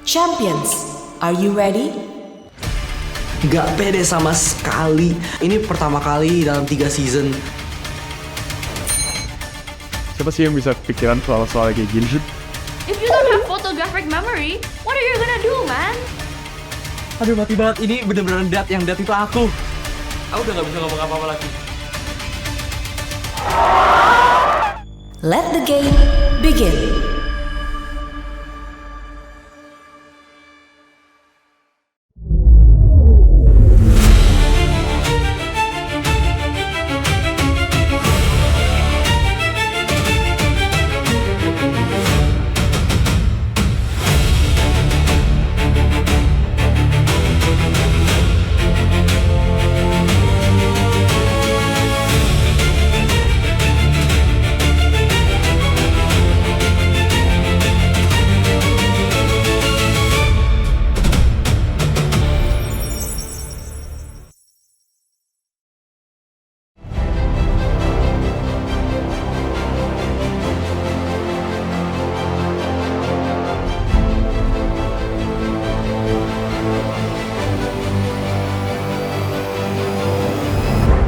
Champions, are you ready? Gak pede sama sekali. Ini pertama kali dalam 3 season. Siapa sih yang bisa kepikiran soal-soal kayak gini sih? If you don't have photographic memory, what are you gonna do, man? Aduh mati banget, ini bener-bener yang dat itu aku. Aku udah gak bisa ngomong apa-apa lagi. Let the game begin.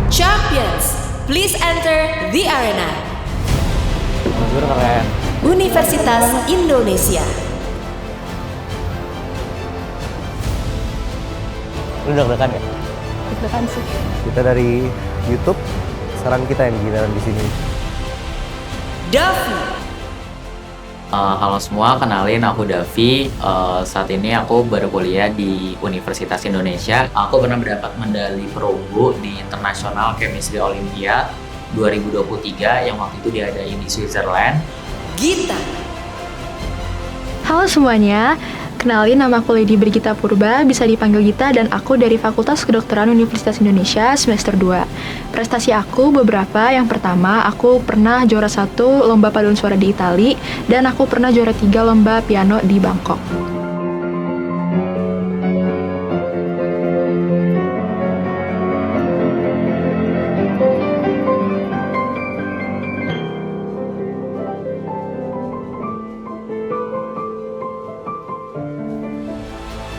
Champions, please enter the arena. Universitas Indonesia. Lu udah deg-degan ya? Deg-degan sih. Kita dari YouTube, sekarang kita yang giliran di sini. Davi. Halo semua, kenalin aku Davi. Saat ini aku berkuliah di Universitas Indonesia. Aku pernah mendapat medali perunggu di International Chemistry Olympiad 2023 yang waktu itu diadain di Switzerland. Gita. Halo semuanya, kenalin nama aku Lady Brigita Purba, bisa dipanggil Gita, dan aku dari Fakultas Kedokteran Universitas Indonesia semester 2. Prestasi aku beberapa, yang pertama aku pernah juara 1 lomba paduan suara di Itali, dan aku pernah juara 3 lomba piano di Bangkok.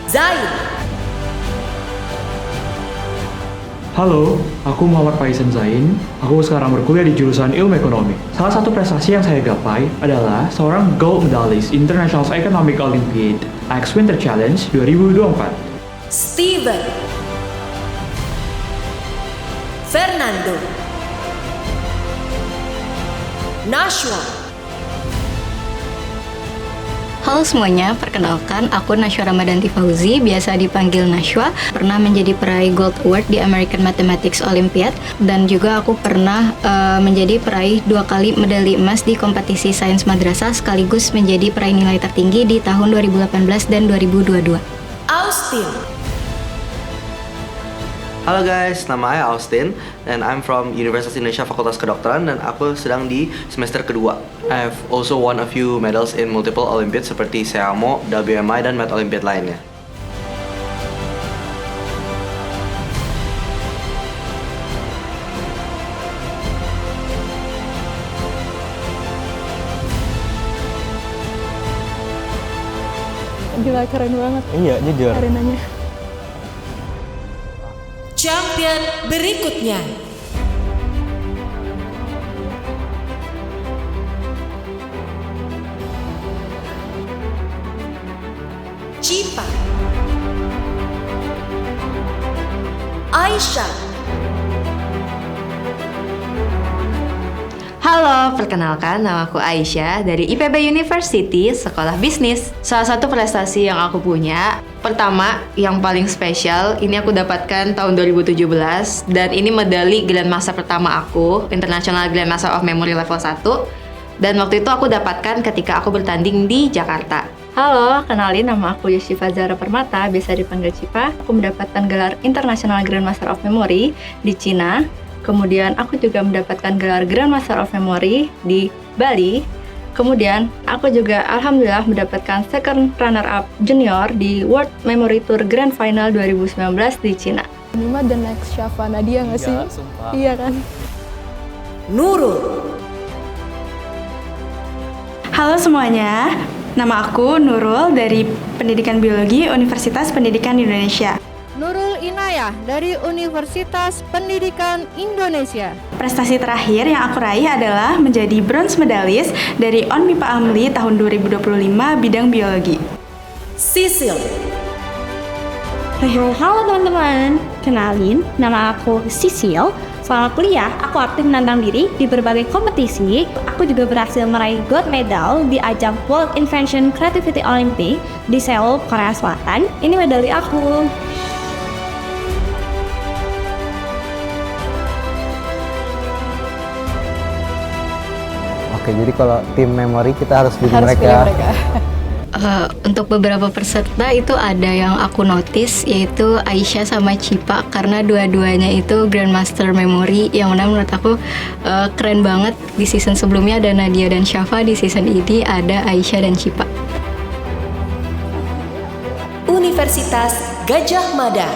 Zain. Halo, aku Muhammad Faizan Zain. Aku sekarang berkuliah di jurusan Ilmu Ekonomi. Salah satu prestasi yang saya gapai adalah seorang gold medalist International Economic Olympiad X Winter Challenge 2024. Steven. Fernando. Nashwa. Halo semuanya, perkenalkan aku Nashwa Ramadanti Fauzi, biasa dipanggil Nashwa. Pernah menjadi peraih Gold Award di American Mathematics Olympiad, dan juga aku pernah menjadi peraih 2 kali medali emas di kompetisi sains madrasah, sekaligus menjadi peraih nilai tertinggi di tahun 2018 dan 2022. Austin. Halo guys, nama saya Austin and I'm from Universitas Indonesia Fakultas Kedokteran dan aku sedang di semester kedua. I've also won a few medals in multiple Olympiads seperti SEAMO, WMI, dan Math Olympiad lainnya. Gila, keren banget Iya, jujur. arenanya. Champion berikutnya. Cipa. Aisyah. Halo, perkenalkan nama aku Aisyah dari IPB University, Sekolah Bisnis. Salah satu prestasi yang aku punya, pertama yang paling spesial, ini aku dapatkan tahun 2017, dan ini medali Grandmaster pertama aku, International Grandmaster of Memory Level 1, dan waktu itu aku dapatkan ketika aku bertanding di Jakarta. Halo, kenalin nama aku Yoshifa Zara Permata, biasa dipanggil Cipa. Aku mendapatkan gelar International Grandmaster of Memory di Cina. Kemudian aku juga mendapatkan gelar Grandmaster of Memory di Bali. Kemudian aku juga alhamdulillah mendapatkan second runner-up junior di World Memory Tour Grand Final 2019 di Cina. Ini mah the next Syafa Nadia nggak sih? Sumpah. Iya kan? Nurul. Halo semuanya, Nama aku Nurul dari Pendidikan Biologi Universitas Pendidikan Indonesia. Nurul Inayah dari Universitas Pendidikan Indonesia. Prestasi terakhir yang aku raih adalah menjadi bronze medalis dari ONMIPA AMLI tahun 2025 bidang biologi. Sisil. Halo teman-teman, kenalin nama aku Sisil. Selama kuliah, aku aktif menantang diri di berbagai kompetisi. Aku juga berhasil meraih gold medal di ajang World Invention Creativity Olympic di Seoul, Korea Selatan. Ini medali aku. Oke, jadi kalau tim memori kita harus pilih mereka. Untuk beberapa peserta itu ada yang aku notice, yaitu Aisyah sama Cipa, karena dua-duanya itu Grandmaster Memory yang mana menurut aku keren banget. Di season sebelumnya ada Nadia dan Syafa, di season ini ada Aisyah dan Cipa. Universitas Gajah Mada.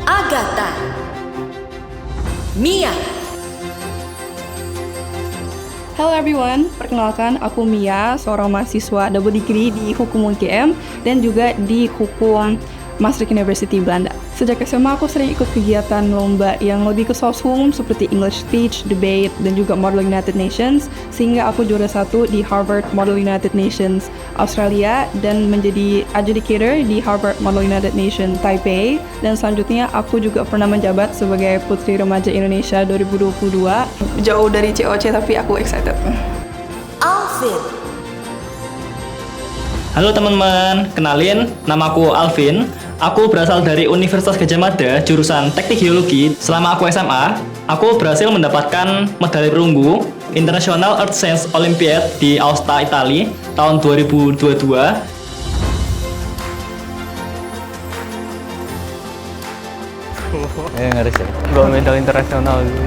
Agatha. Mia. Hello everyone, perkenalkan aku Mia, seorang mahasiswa double degree di Hukum UGM dan juga di Hukum Maastricht University Belanda. Sejak SMA aku sering ikut kegiatan lomba yang lebih ke soshum seperti English speech, debate, dan juga Model United Nations, sehingga aku juara 1 di Harvard Model United Nations Australia dan menjadi adjudicator di Harvard Model United Nations Taipei, dan selanjutnya aku juga pernah menjabat sebagai Putri Remaja Indonesia 2022. Jauh dari COC tapi aku excited. Alvin. Halo teman-teman, kenalin, namaku Alvin. Aku berasal dari Universitas Gajah Mada, jurusan Teknik Geologi. Selama aku SMA, aku berhasil mendapatkan medali perunggu International Earth Science Olympiad di Aosta, Italia tahun 2022. Ngeri sih. Gold medal internasional gitu.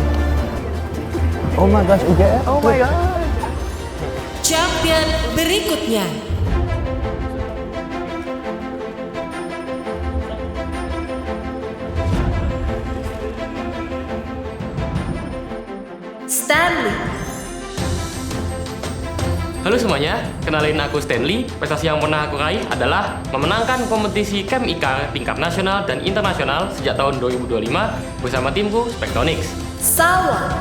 Oh my gosh, UGM. Oh my god. Champion berikutnya. Stanley. Halo semuanya, kenalin aku Stanley. Prestasi yang pernah aku raih adalah memenangkan kompetisi Chem IKAR tingkat nasional dan internasional sejak tahun 2025 bersama timku Spectronics. Salwa.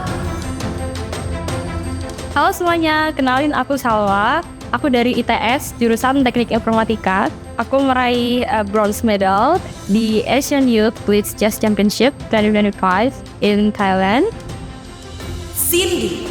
Halo semuanya, kenalin aku Salwa. Aku dari ITS, jurusan Teknik Informatika. Aku meraih bronze medal di Asian Youth Blitz Chess Championship 2025 in Thailand. Cindy.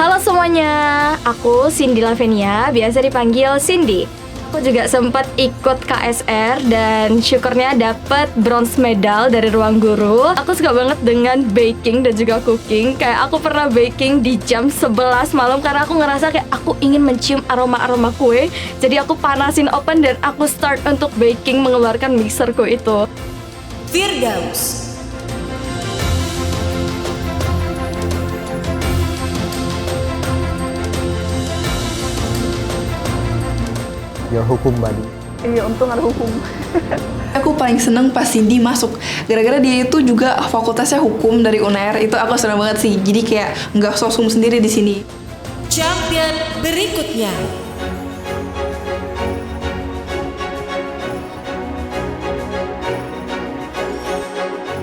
Halo semuanya, aku Cindy Lavenia, biasa dipanggil Cindy. Aku juga sempat ikut KSR dan syukurnya dapat bronze medal dari ruang guru. Aku suka banget dengan baking dan juga cooking. Kayak aku pernah baking di jam 11 malam karena aku ngerasa kayak aku ingin mencium aroma-aroma kue. Jadi aku panasin oven dan aku start untuk baking mengeluarkan mixerku itu. Firdaus. Your hukum buddy. Iya, untung ada hukum. Aku paling seneng pas Cindy masuk. Gara-gara dia itu juga fakultasnya hukum dari UNER. Itu aku seneng banget sih. Jadi kayak nggak sosum sendiri di sini. Champion berikutnya.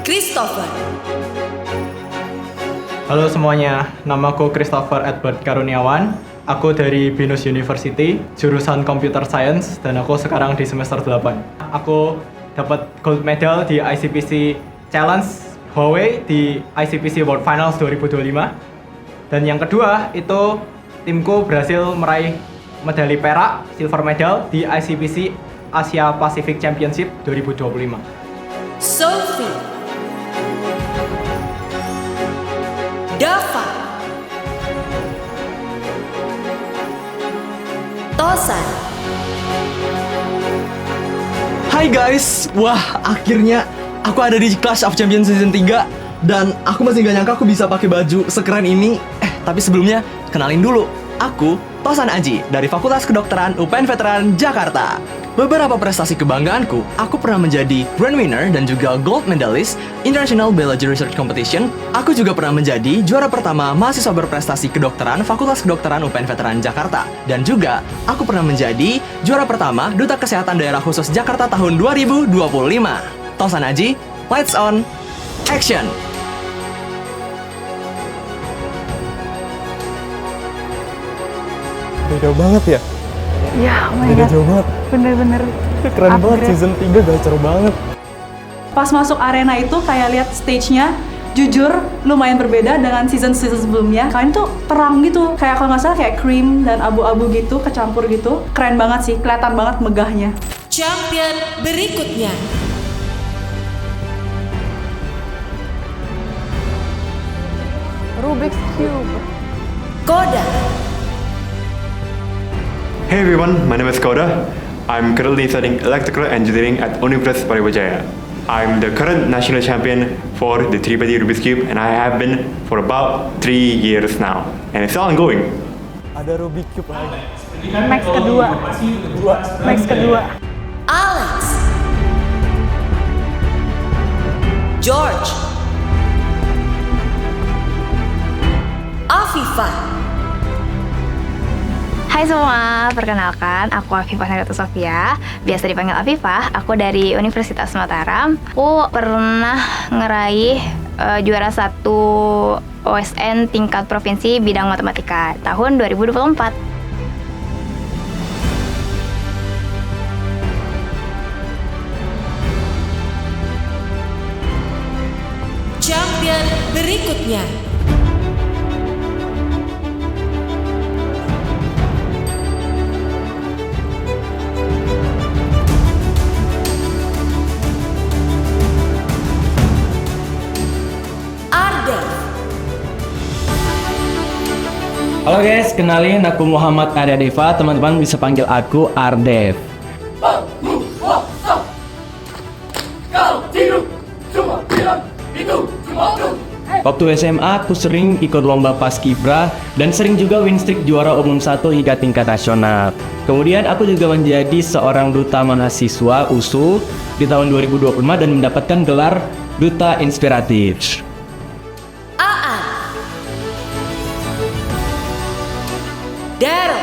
Christopher. Halo semuanya, namaku Christopher Edward Karuniawan. Aku dari Binus University, jurusan Computer Science, dan aku sekarang di semester 8. Aku dapat gold medal di ICPC Challenge Huawei di ICPC World Finals 2025. Dan yang kedua, itu timku berhasil meraih medali perak, silver medal di ICPC Asia Pacific Championship 2025. Sophie. Dava. Tosan. Hai guys, wah akhirnya aku ada di Clash of Champions Season 3 dan aku masih gak nyangka aku bisa pakai baju sekeren ini. Tapi sebelumnya kenalin dulu, aku Tosan Aji dari Fakultas Kedokteran UPN Veteran Jakarta. Beberapa prestasi kebanggaanku, aku pernah menjadi grand winner dan juga gold medalist International Biology Research Competition. Aku juga pernah menjadi juara pertama mahasiswa berprestasi kedokteran Fakultas Kedokteran UPN Veteran Jakarta. Dan juga, aku pernah menjadi juara pertama Duta Kesehatan Daerah Khusus Jakarta tahun 2025. Tosan Aji, lights on, action! Beda banget ya? Ya, Beda jauh banget. Bener-bener Keren banget, season 3 gacor banget. Pas masuk arena itu kayak lihat stage-nya, jujur lumayan berbeda dengan season-season sebelumnya. Kalian tuh terang gitu, kayak kalau nggak salah kayak cream dan abu-abu gitu, kecampur gitu. Keren banget sih, kelihatan banget megahnya. Champion berikutnya. Rubik's Cube. Koda. Hey everyone, my name is Koda. I'm currently studying electrical engineering at Universitas Brawijaya. I'm the current national champion for the 3x3 Rubik's Cube and I have been for about 3 years now. And it's still ongoing. Ada Rubik's Cube lagi. Max kedua. Max kedua. Alex. George. Afifah. Hai semua, perkenalkan aku Afifah Nagata Sofia, biasa dipanggil Afifah. Aku dari Universitas Mataram. Aku pernah ngeraih juara 1 OSN tingkat provinsi bidang matematika tahun 2024. Champion berikutnya. Halo guys, kenalin aku Muhammad Arya Deva, teman-teman bisa panggil aku Ardev. Waktu SMA aku sering ikut lomba paskibra dan sering juga win streak juara umum 1 hingga tingkat nasional. Kemudian aku juga menjadi seorang duta mahasiswa USU di tahun 2025 dan mendapatkan gelar Duta Inspiratif. Daryl.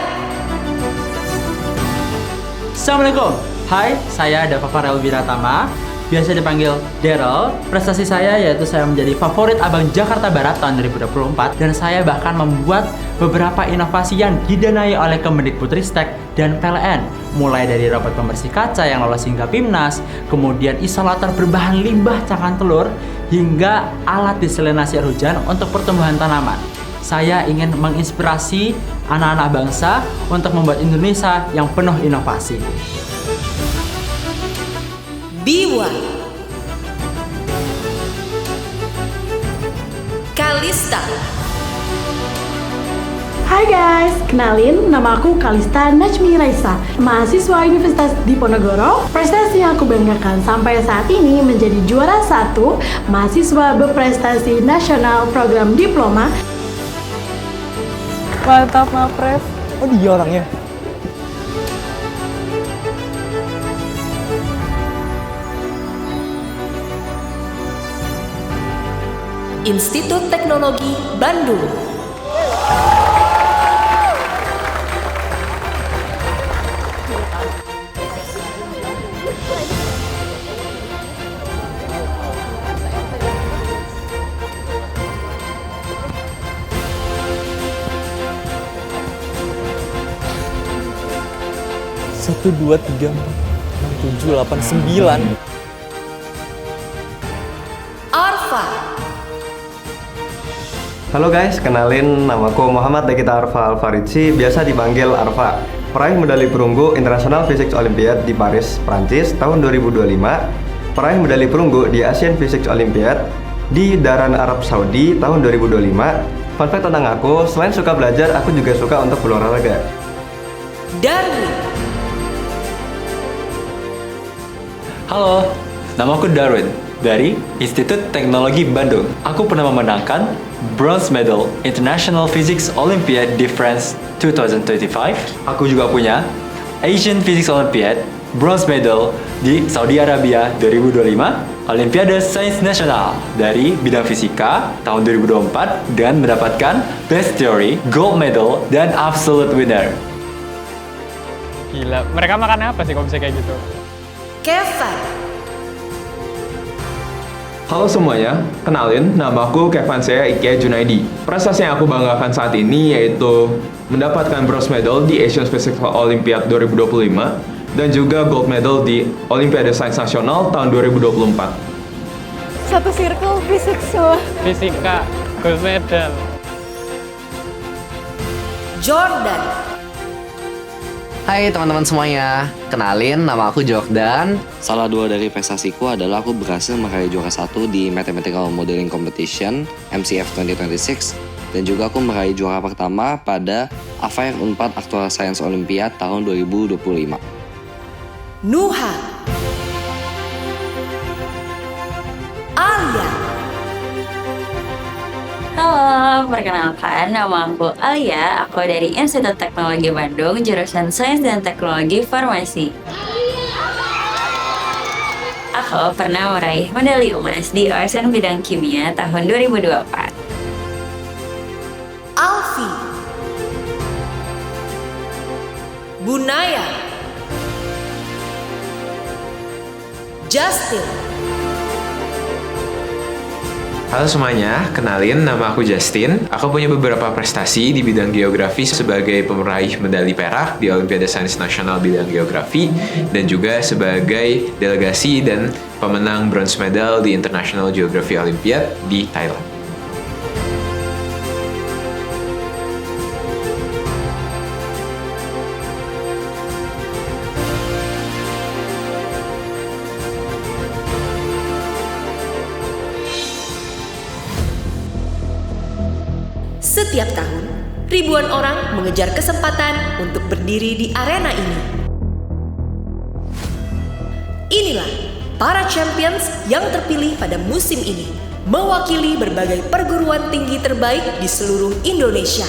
Assalamualaikum. Hai, saya Dava Farel Wiratama, biasa dipanggil Daryl. Prestasi saya yaitu saya menjadi favorit Abang Jakarta Barat tahun 2024 dan saya bahkan membuat beberapa inovasi yang didanai oleh Kemendikbudristek dan PLN, mulai dari robot pembersih kaca yang lolos hingga PIMNAS, kemudian isolator berbahan limbah cangkang telur, hingga alat desalinasi air hujan untuk pertumbuhan tanaman. Saya ingin menginspirasi anak-anak bangsa untuk membuat Indonesia yang penuh inovasi. Biwa. Kalista. Hai guys, kenalin nama aku Kalista Najmi Raisa, mahasiswa Universitas Diponegoro. Prestasi yang aku banggakan sampai saat ini menjadi juara 1 mahasiswa berprestasi nasional program diploma. Mantap, Mapres. Oh, dia orangnya. Institut Teknologi Bandung. Satu, 2, 3, 4, 6, 7, 8, 9. Arfa. Halo guys, kenalin namaku Muhammad Dekita Arfa Alfaridzi, biasa dipanggil Arfa. Peraih medali perunggu International Physics Olympiad di Paris, Prancis tahun 2025. Peraih medali perunggu di Asian Physics Olympiad di Dhahran, Arab Saudi tahun 2025. Fun fact tentang aku, selain suka belajar, aku juga suka untuk berolahraga. Darwin. Halo, nama aku Darwin dari Institut Teknologi Bandung. Aku pernah memenangkan Bronze Medal International Physics Olympiad di France 2025. Aku juga punya Asian Physics Olympiad bronze medal di Saudi Arabia 2025, Olimpiade Sains Nasional dari bidang fisika tahun 2024 dan mendapatkan Best Theory, Gold Medal, dan Absolute Winner. Gila, mereka makan apa sih kalau bisa kayak gitu? Kevin. Halo semuanya, kenalin, nama aku Kevin saya Ike Junaidi. Prestasi yang aku banggakan saat ini yaitu mendapatkan bronze medal di Asian Physics Olympiad 2025 dan juga gold medal di Olimpiade Sains Nasional tahun 2024. Satu circle fisik semua. Fisika, gold medal. Jordan. Hai teman-teman semuanya, kenalin nama aku Jordan. Salah dua dari prestasiku adalah aku berhasil meraih juara 1 di Mathematical Modeling Competition MCF 2026 dan juga aku meraih juara pertama pada Affair Unpad Actual Science Olympiad tahun 2025. Nuha. Alia. Halo, perkenalkan nama aku Alia, aku dari Institut Teknologi Bandung, jurusan Sains dan Teknologi Farmasi. Aku pernah meraih medali emas di OSN bidang kimia tahun 2024. Alfi. Bunaya. Justin. Halo semuanya, kenalin nama aku Justin. Aku punya beberapa prestasi di bidang geografi sebagai pemeraih medali perak di Olimpiade Sains Nasional bidang geografi dan juga sebagai delegasi dan pemenang bronze medal di International Geography Olympiad di Thailand. Setiap tahun, ribuan orang mengejar kesempatan untuk berdiri di arena ini. Inilah para champions yang terpilih pada musim ini, mewakili berbagai perguruan tinggi terbaik di seluruh Indonesia.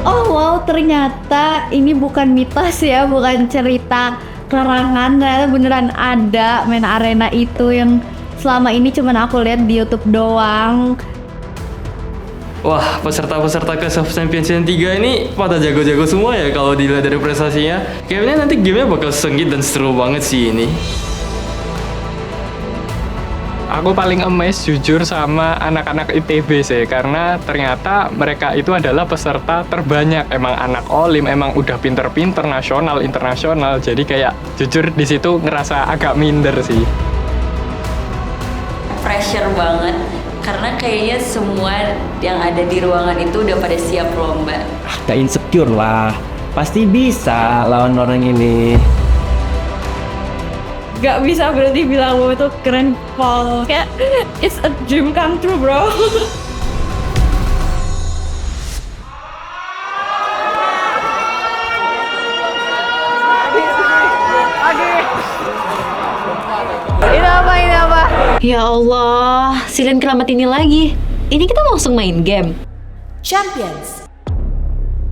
Oh wow, ternyata ini bukan mitos ya, bukan cerita kerangan, ternyata beneran ada main arena itu yang selama ini cuman aku lihat di YouTube doang. Wah, peserta-peserta ke Soft Championship 3 ini pada jago-jago semua ya kalau dilihat dari prestasinya. Kayaknya nanti gamenya bakal sengit dan seru banget sih ini. Aku paling amazed jujur sama anak-anak ITB sih, karena ternyata mereka itu adalah peserta terbanyak. Emang anak Olim, emang udah pinter-pinter nasional, internasional. Jadi kayak jujur di situ ngerasa agak minder sih. Pressure banget, karena kayaknya semua yang ada di ruangan itu udah pada siap lomba. Gak insecure lah, pasti bisa lawan orang ini. Gak bisa berarti bilang gue tuh keren, Paul. Kayak it's a dream come true, bro. Ini apa? Ya Allah, silin keramat ini lagi. Ini kita mau langsung main game. Champions.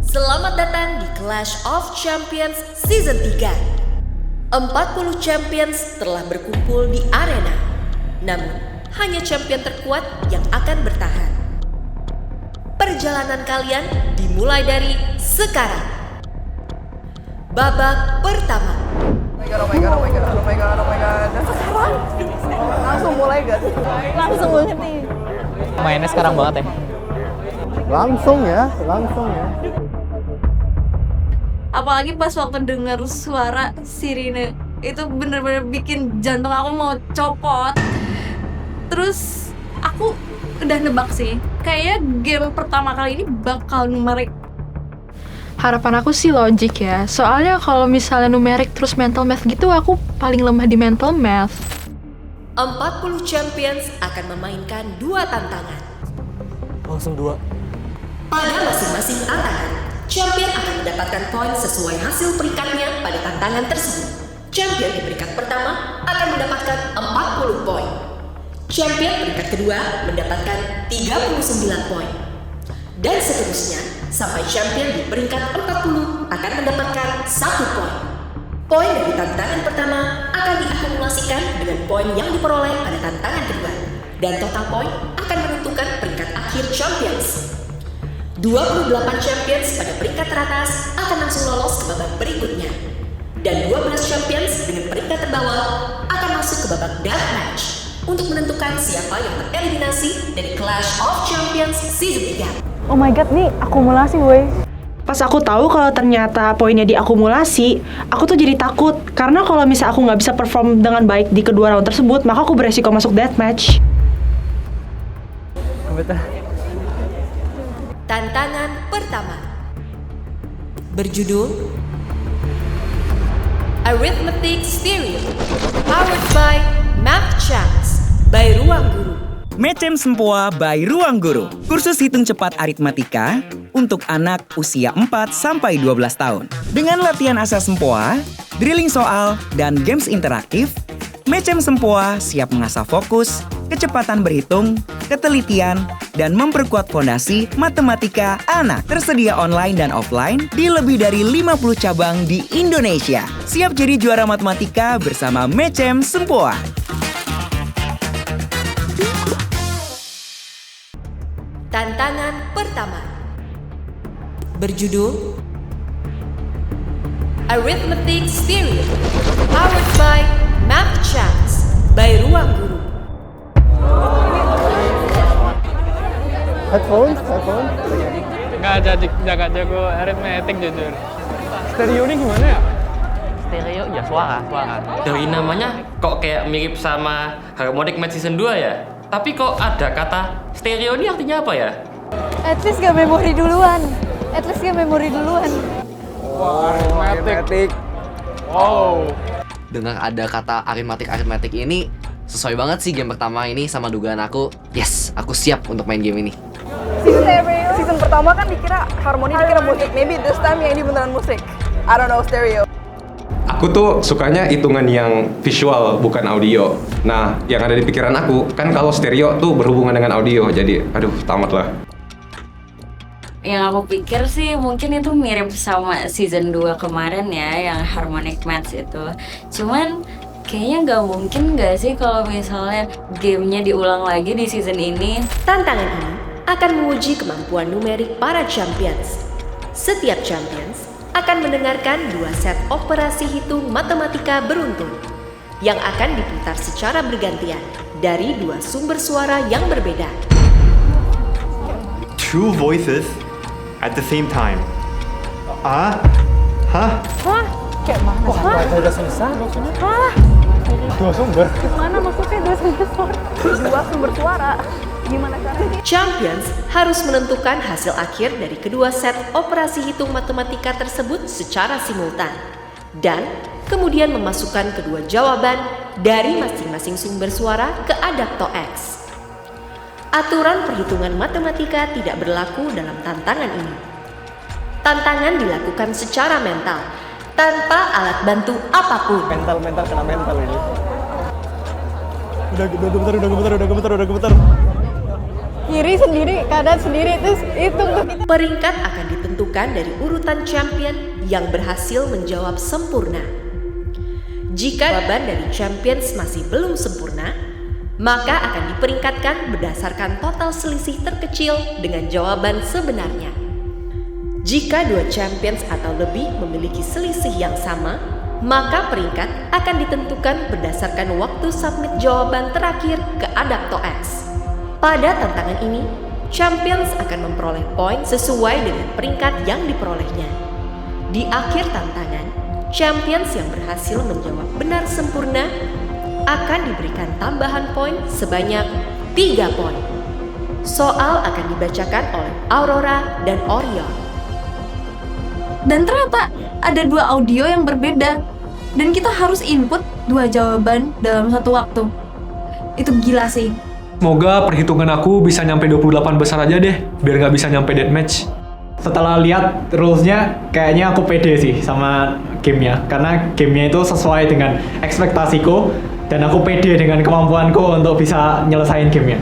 Selamat datang di Clash of Champions Season 3. 40 champions telah berkumpul di arena. Namun, hanya champion terkuat yang akan bertahan. Perjalanan kalian dimulai dari sekarang. Babak pertama. Oh my god. Dan sekarang langsung mulai gak sih? Langsung banget nih. Mainnya sekarang banget ya. Langsung ya. Apalagi pas waktu denger suara sirine itu bener-bener bikin jantung aku mau copot. Terus aku udah nebak sih, kayaknya game pertama kali ini bakal numerik. Harapan aku sih logik ya, soalnya kalau misalnya numerik terus mental math gitu aku paling lemah di mental math. 40 champions akan memainkan 2 tantangan. Langsung 2. Pada masing-masing tantangan, champion akan mendapatkan poin sesuai hasil peringkatnya pada tantangan tersebut. Champion di peringkat pertama akan mendapatkan 40 poin. Champion peringkat kedua mendapatkan 39 poin. Dan seterusnya, sampai champion di peringkat 40 akan mendapatkan 1 poin. Poin dari tantangan pertama akan diakumulasikan dengan poin yang diperoleh pada tantangan kedua. Dan total poin akan menentukan peringkat akhir champions. 28 champions pada peringkat teratas akan langsung lolos ke babak berikutnya. Dan 12 champions dengan peringkat terbawah akan masuk ke babak deathmatch untuk menentukan siapa yang tereliminasi dari Clash of Champions Season 3. Oh my god, nih akumulasi woi. Pas aku tahu kalau ternyata poinnya diakumulasi, aku tuh jadi takut. Karena kalau misal aku nggak bisa perform dengan baik di kedua round tersebut, maka aku beresiko masuk deathmatch. Tantangan pertama berjudul Arithmetic Stereo, powered by Math Chance by Ruang Guru. Mecem Sempoa by Ruang Guru. Kursus hitung cepat aritmatika untuk anak usia 4-12 tahun. Dengan latihan asal Sempoa, drilling soal, dan games interaktif, Mecem Sempoa siap mengasah fokus, kecepatan berhitung, ketelitian, dan memperkuat fondasi matematika anak. Tersedia online dan offline di lebih dari 50 cabang di Indonesia. Siap jadi juara matematika bersama Mecem Sempoa. Tantangan pertama berjudul Arithmetic Stereo, powered by Math Chance by Ruang Guru. Headphone? Nggak jago arithmetic jujur. Stereo ini gimana ya? Stereo ya suara. Dari namanya kok kayak mirip sama Harmonic Math Season 2 ya? Tapi kok ada kata stereo ini artinya apa ya? At least gak memori duluan. Wah, arithmetic. Wow. Dengar ada kata aritmatik ini, sesuai banget sih game pertama ini sama dugaan aku. Yes, aku siap untuk main game ini. Season pertama kan dikira harmoni, dikira musik. Maybe this time yang ini beneran musik. I don't know, stereo. Aku tuh sukanya hitungan yang visual, bukan audio. Nah, yang ada di pikiran aku, kan kalau stereo tuh berhubungan dengan audio, jadi aduh, tamat lah. Yang aku pikir sih mungkin itu mirip sama season 2 kemarin ya, yang Harmonic Math itu. Cuman kayaknya nggak mungkin nggak sih kalau misalnya gamenya diulang lagi di season ini. Tantangan ini akan menguji kemampuan numerik para champions. Setiap champions akan mendengarkan 2 set operasi hitung matematika beruntun yang akan diputar secara bergantian dari 2 sumber suara yang berbeda. 2 voices at the same time. Hah? Kayak mana? Udah selesai. Hah? 2 sumber. Gimana maksudnya 2 sumber suara? 2 sumber suara. Gimana caranya? Champions harus menentukan hasil akhir dari kedua set operasi hitung matematika tersebut secara simultan dan kemudian memasukkan kedua jawaban dari masing-masing sumber suara ke adapto X. Aturan perhitungan matematika tidak berlaku dalam tantangan ini. Tantangan dilakukan secara mental tanpa alat bantu apapun. Mental kena mental ini. Udah gemeter. Kiri sendiri, kanan sendiri, terus hitung. Peringkat akan ditentukan dari urutan champion yang berhasil menjawab sempurna. Jika jawaban dari champions masih belum sempurna, maka akan diperingkatkan berdasarkan total selisih terkecil dengan jawaban sebenarnya. Jika 2 champions atau lebih memiliki selisih yang sama, maka peringkat akan ditentukan berdasarkan waktu submit jawaban terakhir ke adapto X. Pada tantangan ini, champions akan memperoleh poin sesuai dengan peringkat yang diperolehnya. Di akhir tantangan, champions yang berhasil menjawab benar sempurna akan diberikan tambahan poin sebanyak 3 poin. Soal akan dibacakan oleh Aurora dan Orion. Dan ternyata ada 2 audio yang berbeda dan kita harus input 2 jawaban dalam satu waktu. Itu gila sih. Semoga perhitungan aku bisa nyampe 28 besar aja deh, biar nggak bisa nyampe deathmatch. Setelah lihat rules-nya, kayaknya aku pede sih sama gamenya. Karena gamenya itu sesuai dengan ekspektasiku. dan aku pede dengan kemampuanku untuk bisa nyelesain gamenya.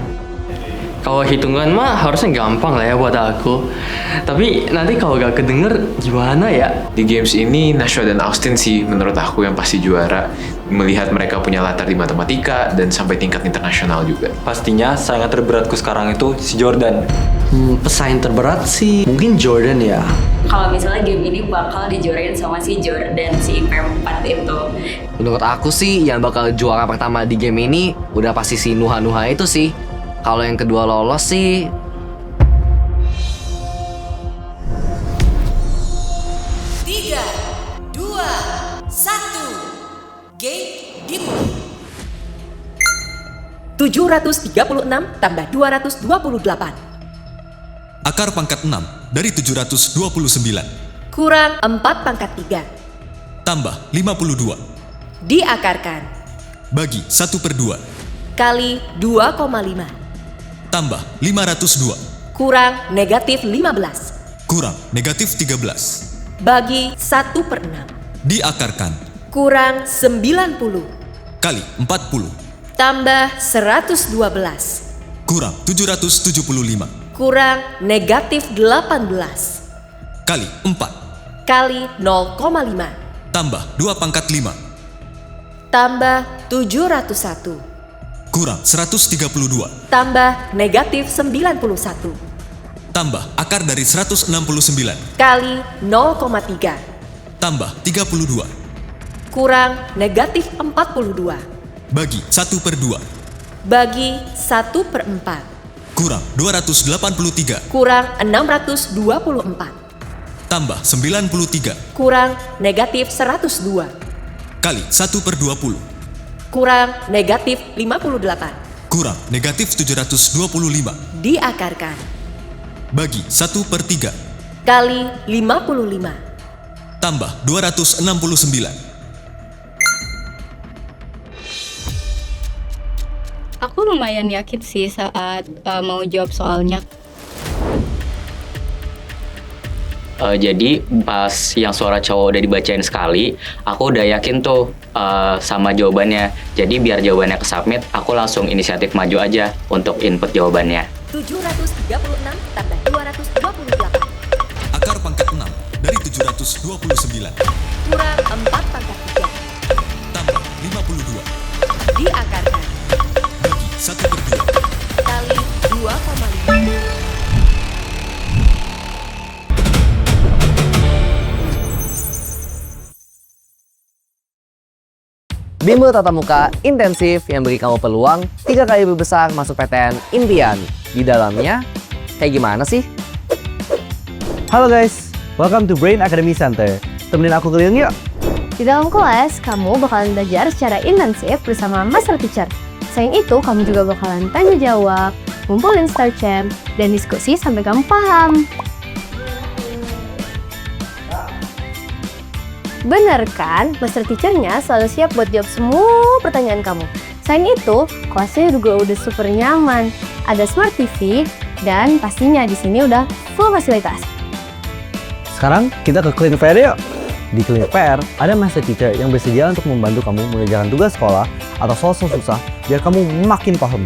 Kalau hitungan mah harusnya gampang lah ya buat aku. Tapi nanti kalau gak kedenger gimana ya? Di games ini Nashwa dan Austin sih menurut aku yang pasti juara. Melihat mereka punya latar di matematika dan sampai tingkat internasional juga. Pastinya saingan terberatku sekarang itu si Jordan. Pesaing terberat sih mungkin Jordan ya. Kalau misalnya game ini bakal dijuarain sama si Jordan, si IP4 itu. Menurut aku sih yang bakal juara pertama di game ini udah pasti si Nuha itu sih. Kalau yang kedua lolos sih 3, 2, 1. Game dimulai. 736 tambah 228. Akar pangkat 6 dari 729. Kurang 4 pangkat 3. Tambah 52. Diakarkan. Bagi 1/2. Kali 2,5. Tambah 502. Kurang negatif 15. Kurang negatif 13. Bagi 1/6. Diakarkan. Kurang 90. Kali 40. Tambah 112. Kurang 775. Kurang negatif 18. Kali 4. Kali 0,5. Tambah 2 pangkat 5. Tambah 701. Kurang 132. Tambah negatif 91. Tambah akar dari 169. Kali 0,3. Tambah 32. Kurang negatif 42. Bagi 1/2. Bagi 1/4. Kurang 283. Kurang 624. Tambah 93. Kurang negatif 102. Kali 1/20. Kurang negatif 58. Kurang negatif 725. Diakarkan. Bagi 1/3. Kali 55. Tambah 269. Aku lumayan yakin sih saat mau jawab soalnya. Jadi pas yang suara cowok udah dibacain sekali, aku udah yakin tuh sama jawabannya. Jadi biar jawabannya kesubmit, aku langsung inisiatif maju aja untuk input jawabannya. 736 tambah 228. Akar pangkat 6 dari 729. Kurang 4 pangkat 3. Tambah 52. Diakarkan. Bagi 1/2. Kali 2,5. Bimbel tatap muka intensif yang beri kamu peluang 3 kali lebih besar masuk PTN impian. Di dalamnya, kayak gimana sih? Halo guys, welcome to Brain Academy Center. Temenin aku keliling yuk. Di dalam kelas, kamu bakalan belajar secara intensif bersama Master Teacher. Selain itu, kamu juga bakalan tanya jawab, ngumpulin Star Champ, dan diskusi sampai kamu paham. Bener kan? Master Teacher-nya selalu siap buat jawab semua pertanyaan kamu. Selain itu, kelasnya juga udah super nyaman. Ada Smart TV, dan pastinya di sini udah full fasilitas. Sekarang kita ke Clean PR yuk. Di Clean PR, ada Master Teacher yang bersedia untuk membantu kamu mengerjakan tugas sekolah atau soal susah biar kamu makin paham.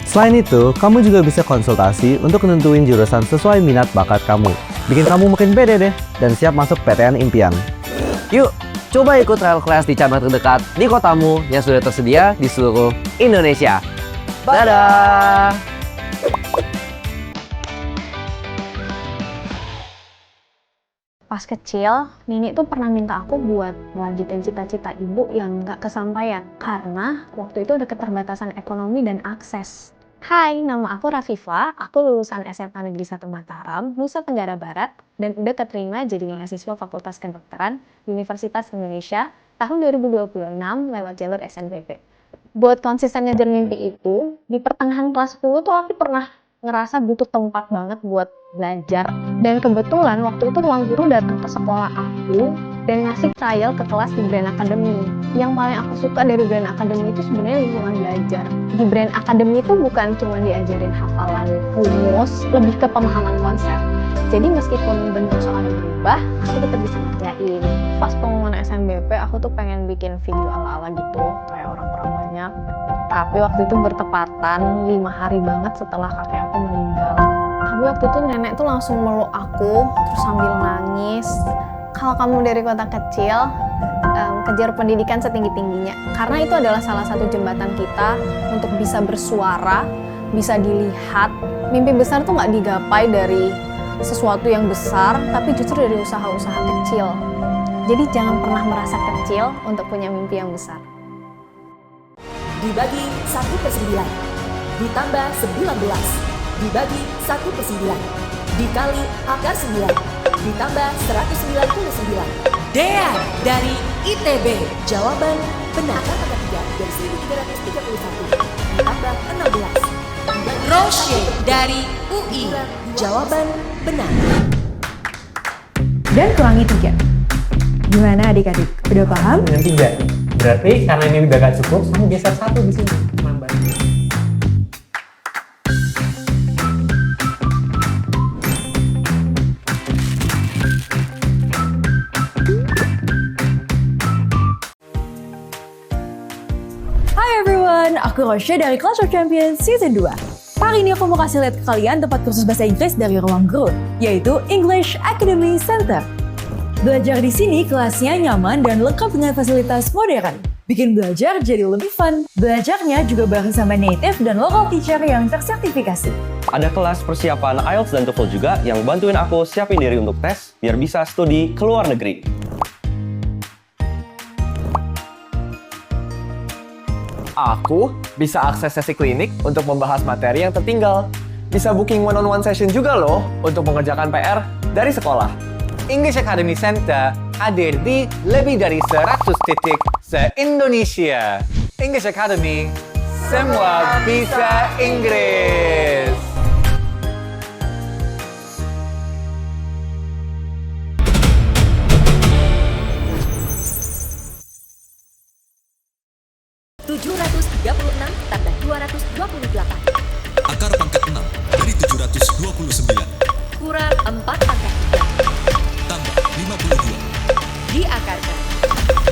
Selain itu, kamu juga bisa konsultasi untuk nentuin jurusan sesuai minat bakat kamu. Bikin kamu makin pede deh dan siap masuk PTN impian. Yuk, coba ikut trial class di cabang terdekat di kotamu yang sudah tersedia di seluruh Indonesia. Dadah! Pas kecil, Nini tuh pernah minta aku buat melanjutin cita-cita ibu yang nggak kesampaian. Karena waktu itu ada keterbatasan ekonomi dan akses. Hai, nama aku Rafifa, aku lulusan SMA Negeri 1 Mataram, Nusa Tenggara Barat, dan udah keterima jadi mahasiswa Fakultas Kedokteran Universitas Indonesia tahun 2026 lewat jalur SNPP. Buat konsisten ngejar mimpi itu, di pertengahan kelas 10 tuh aku pernah ngerasa butuh tempat banget buat belajar. Dan kebetulan waktu itu ruang guru datang ke sekolah aku dan ngasih trial ke kelas di Brain Academy. Yang paling aku suka dari Brain Academy itu sebenarnya lingkungan belajar. Di Brain Academy itu bukan cuma diajarin hafalan rumus, lebih ke pemahaman konsep. Jadi meskipun bentuk soalnya berubah, aku tetap bisa ngerjain. pas pengumuman SNBP aku tuh pengen bikin video ala-ala gitu kayak orang-orang banyak. Tapi waktu itu bertepatan 5 hari banget setelah kakek aku meninggal. Tapi waktu itu nenek tuh langsung meluk aku terus sambil nangis. Kalau kamu dari kota kecil, kejar pendidikan setinggi-tingginya. Karena itu adalah salah satu jembatan kita untuk bisa bersuara, bisa dilihat. Mimpi besar tuh nggak digapai dari sesuatu yang besar, tapi justru dari usaha-usaha kecil. Jadi jangan pernah merasa kecil untuk punya mimpi yang besar. Dibagi 1/9, ditambah 19, dibagi 1/9, dikali akar 9, ditambah 199. Dea dari ITB, jawaban benar. Akar pangkat 3 dari 1331, ditambah 16. Roche dari UI, jawaban benar. Dan kurangi 3. Gimana adik-adik? Udah paham? Dengan 3. Berarti karena ini udah gak cukup, kamu geser 1 di sini. Nambah. Hai everyone, aku Roche dari Clash of Champions Season 2. Hari ini aku mau kasih lihat ke kalian tempat kursus bahasa Inggris dari Ruang Guru, yaitu English Academy Center. Belajar di sini kelasnya nyaman dan lengkap dengan fasilitas modern. Bikin belajar jadi lebih fun. Belajarnya juga bareng sama native dan local teacher yang tersertifikasi. Ada kelas persiapan IELTS dan TOEFL juga yang bantuin aku siapin diri untuk tes biar bisa studi ke luar negeri. Aku bisa akses sesi klinik untuk membahas materi yang tertinggal. Bisa booking one-on-one session juga loh untuk mengerjakan PR dari sekolah. English Academy Center hadir di lebih dari 100 titik se-Indonesia. English Academy, semua bisa Inggris. tambah 228. Akar pangkat 6 dari 729. Kurang 4 pangkat 3. Tambah 52. Diakarkan.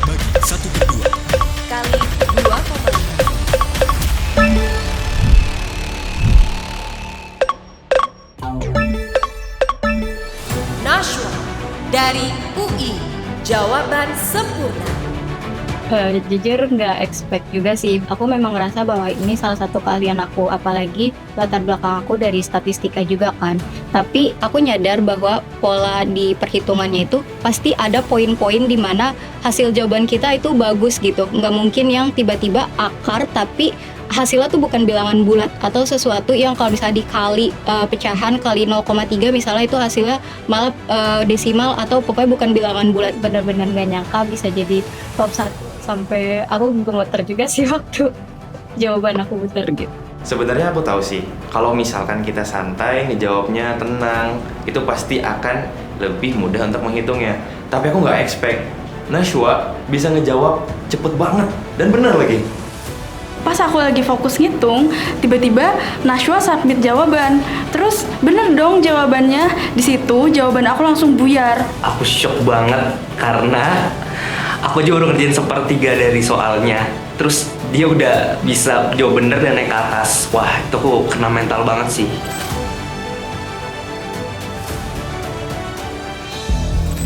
Bagi 1/2. Kali 2,5. Nashwa dari UI. Jawaban sempurna. Jujur nggak expect juga sih. Aku memang ngerasa bahwa ini salah satu keahlian aku, apalagi latar belakang aku dari statistika juga kan. Tapi aku nyadar bahwa pola di perhitungannya itu pasti ada poin-poin di mana hasil jawaban kita itu bagus gitu. Nggak mungkin yang tiba-tiba akar tapi hasilnya tuh bukan bilangan bulat atau sesuatu yang kalau misalnya dikali pecahan kali 0,3 misalnya itu hasilnya malah desimal atau pokoknya bukan bilangan bulat. Benar-benar nggak nyangka bisa jadi top 1. Sampai aku gemeter juga sih waktu jawaban aku benar gitu. Sebenarnya aku tahu sih, kalau misalkan kita santai, ngejawabnya tenang, itu pasti akan lebih mudah untuk menghitungnya. Tapi aku nggak expect Nashwa bisa ngejawab cepet banget dan benar lagi. Pas aku lagi fokus ngitung, tiba-tiba Nashwa submit jawaban. Terus bener dong jawabannya. Di situ jawaban aku langsung buyar. Aku shock banget karena aku juga udah ngerjain 1/3 dari soalnya. Terus dia udah bisa jawab bener dan naik ke atas. Wah, itu aku kena mental banget sih.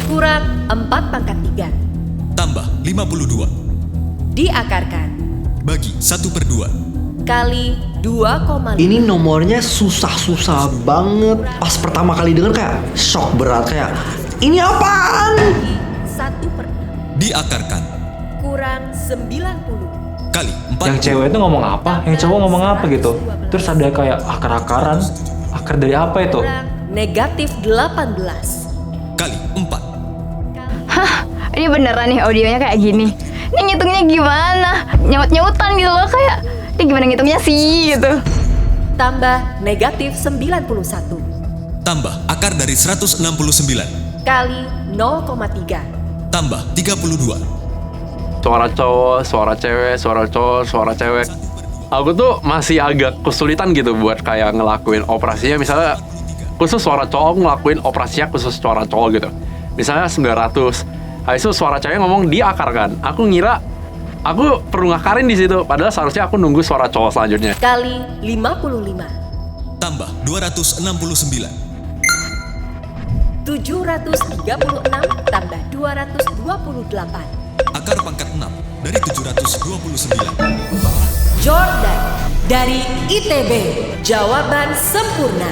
Kurang 4 pangkat 3. Tambah 52. Diakarkan. Bagi 1/2. Kali 2,5. Ini nomornya susah-susah banget. Pas pertama kali denger kayak shock berat, kayak ini apaan? 1/6. Diakarkan. Kurang 90. Kali 4. Yang cewek itu ngomong apa, yang cowok ngomong apa gitu. Terus ada kayak akar-akaran. Akar dari apa itu? Negatif 18. Kali 4. Hah, ini beneran nih audionya kayak gini. Ini ngitungnya gimana? Nyaut-nyautan gitu loh, kayak ini gimana ngitungnya sih gitu. Tambah negatif 91. Tambah akar dari 169. Kali 0,3. Tambah 32. Suara cowok, suara cewek, suara cowok, suara cewek. Aku tuh masih agak kesulitan gitu buat kayak ngelakuin operasinya. Misalnya khusus suara cowok, aku ngelakuin operasinya khusus suara cowok gitu. Misalnya 900. Habis itu suara cewek ngomong diakarkan. Aku ngira aku perlu ngakarin di situ, padahal seharusnya aku nunggu suara cowok selanjutnya. Kali 55. Tambah 269. 736 tambah 228. Akar pangkat 6 dari 729. Jordan dari ITB. Jawaban sempurna.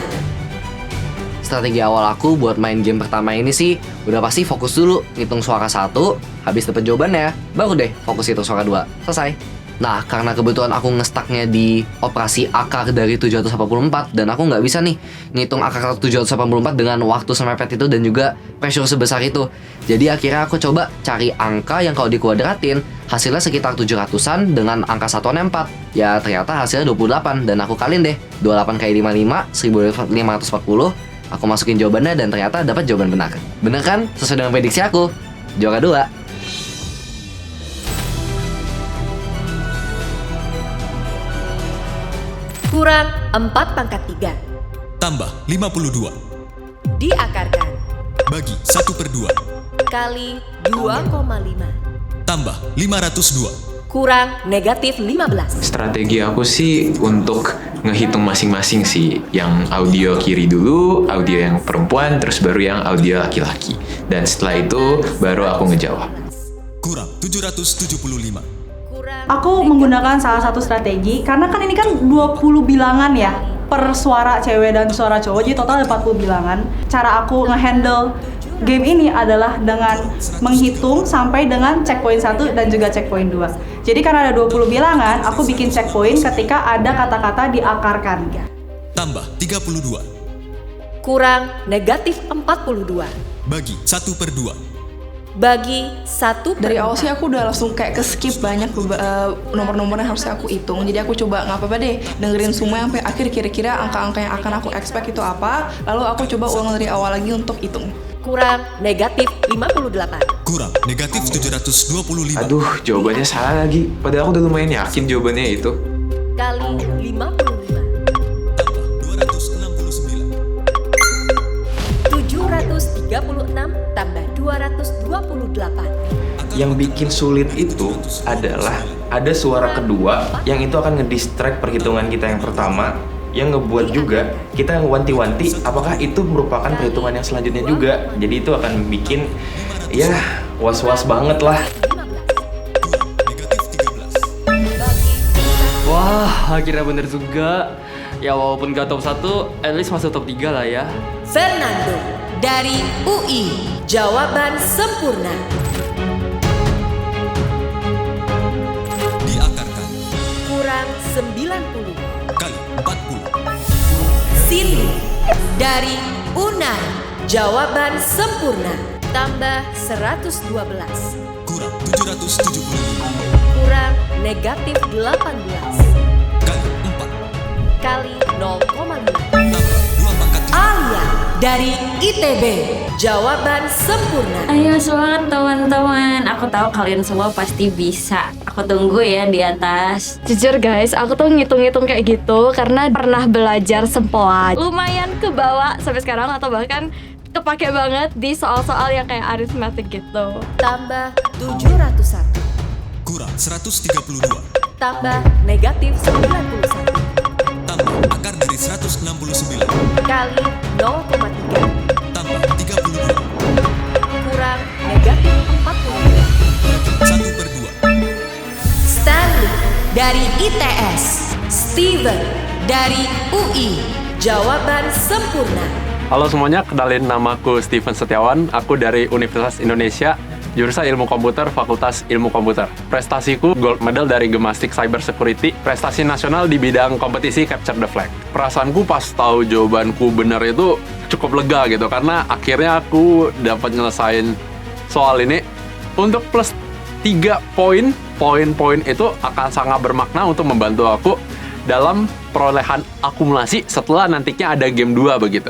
Strategi awal aku buat main game pertama ini sih udah pasti fokus dulu ngitung suara 1, habis dapet jawabannya, baru deh fokus hitung suara 2. Selesai. Nah, karena kebetulan aku ngestaknya di operasi akar dari 784 dan aku nggak bisa nih ngitung akar 784 dengan waktu semepet itu dan juga pressure sebesar itu. Jadi akhirnya aku coba cari angka yang kalau dikuadratin hasilnya sekitar 700-an dengan angka satuannya 4. Ya ternyata hasilnya 28 dan aku kalin deh 28 kali 55, 1540. Aku masukin jawabannya dan ternyata dapat jawaban benar. Bener kan? Sesuai dengan prediksi aku. Juara 2. Kurang 4 pangkat 3. Tambah 52. Diakarkan. Bagi 1/2. Kali 2,5. Tambah 502. Kurang negatif 15. Strategi aku sih untuk ngehitung masing-masing sih. Yang audio kiri dulu, audio yang perempuan, terus baru yang audio laki-laki. Dan setelah itu baru aku ngejawab. Kurang 775. Aku menggunakan salah satu strategi karena kan ini kan 20 bilangan ya per suara cewek dan suara cowok, jadi total ada 40 bilangan. Cara aku ngehandle game ini adalah dengan menghitung sampai dengan checkpoint 1 dan juga checkpoint 2. Jadi karena ada 20 bilangan, aku bikin checkpoint ketika ada kata-kata diakarkan. Tambah 32. Kurang negatif 42. Bagi 1/2. Bagi 1/4. Dari awal sih aku udah langsung kayak ke-skip banyak nomor-nomor yang harusnya aku hitung. Jadi aku coba nggak apa-apa deh dengerin semua sampai akhir kira-kira angka-angka yang akan aku expect itu apa. Lalu aku coba ulang dari awal lagi untuk hitung. Kurang negatif 58. Kurang negatif 725. Aduh, jawabannya salah lagi. Padahal aku udah lumayan yakin jawabannya itu. Kali 55. 736 tambah 228. Yang bikin sulit itu adalah ada suara kedua yang itu akan ngedistract perhitungan kita yang pertama, yang ngebuat juga kita wanti-wanti apakah itu merupakan perhitungan yang selanjutnya juga. Jadi itu akan bikin ya was-was banget lah. Wah, akhirnya bener juga. Ya walaupun gak top 1, at least masuk top 3 lah ya. Fernando dari UI. Jawaban sempurna. Diakarkan. Kurang 90. Kali 40. Cindy dari Unai. Jawaban sempurna. Tambah 112. Kurang 775. Kurang negatif 18. Kali 4. Kali 0,5. Alia dari ITB. Jawaban sempurna. Ayo semangat teman-teman. Aku tahu kalian semua pasti bisa. Aku tunggu ya di atas. Jujur guys, aku tuh ngitung-ngitung kayak gitu karena pernah belajar sempoa. Lumayan kebawa sampai sekarang atau bahkan kepake banget di soal-soal yang kayak arithmetic gitu. Tambah 701. Kurang 132. Tambah negatif 91. Tambah akar dari 169. Kali 0,3. Tambah 32. Kurang negatif 42. 1/2. Stanley dari ITS. Steven dari UI. Jawaban sempurna. Halo semuanya, kenalin namaku Steven Setiawan. Aku dari Universitas Indonesia, jurusan Ilmu Komputer, Fakultas Ilmu Komputer. Prestasiku gold medal dari Gemastik Cyber Security, prestasi nasional di bidang kompetisi Capture the Flag. Perasaanku pas tahu jawabanku benar itu cukup lega gitu, karena akhirnya aku dapat nyelesain soal ini. Untuk plus 3 poin, poin-poin itu akan sangat bermakna untuk membantu aku dalam perolehan akumulasi setelah nantinya ada game 2 begitu.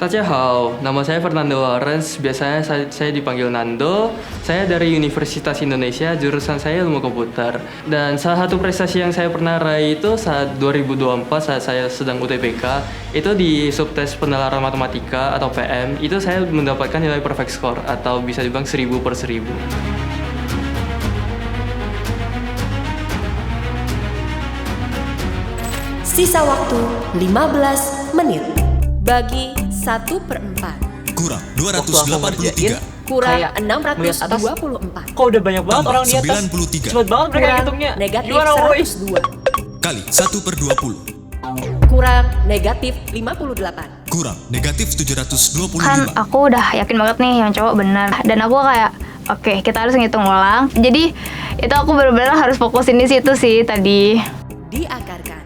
Tachehao, nama saya Fernando Lawrence, biasanya saya dipanggil Nando. Saya dari Universitas Indonesia, jurusan saya ilmu komputer. Dan salah satu prestasi yang saya pernah raih itu saat 2024 saat saya sedang UTBK, itu di subtes penalaran matematika atau PM, itu saya mendapatkan nilai perfect score atau bisa dibilang 1000/1000. Sisa waktu 15 menit. Bagi 1/4. Kurang 283. Kurang 624. Kok udah banyak banget orang di atas? 93. Cepet banget mereka Kurang ngitungnya. negatif Gimana, woy? 102. Kali 1/20. Kurang negatif 58. Kurang negatif 725. Kan aku udah yakin banget nih yang cowok benar. Dan aku kayak, oke, kita harus ngitung ulang. Jadi itu aku benar-benar harus fokusin di situ sih tadi. Diakarkan.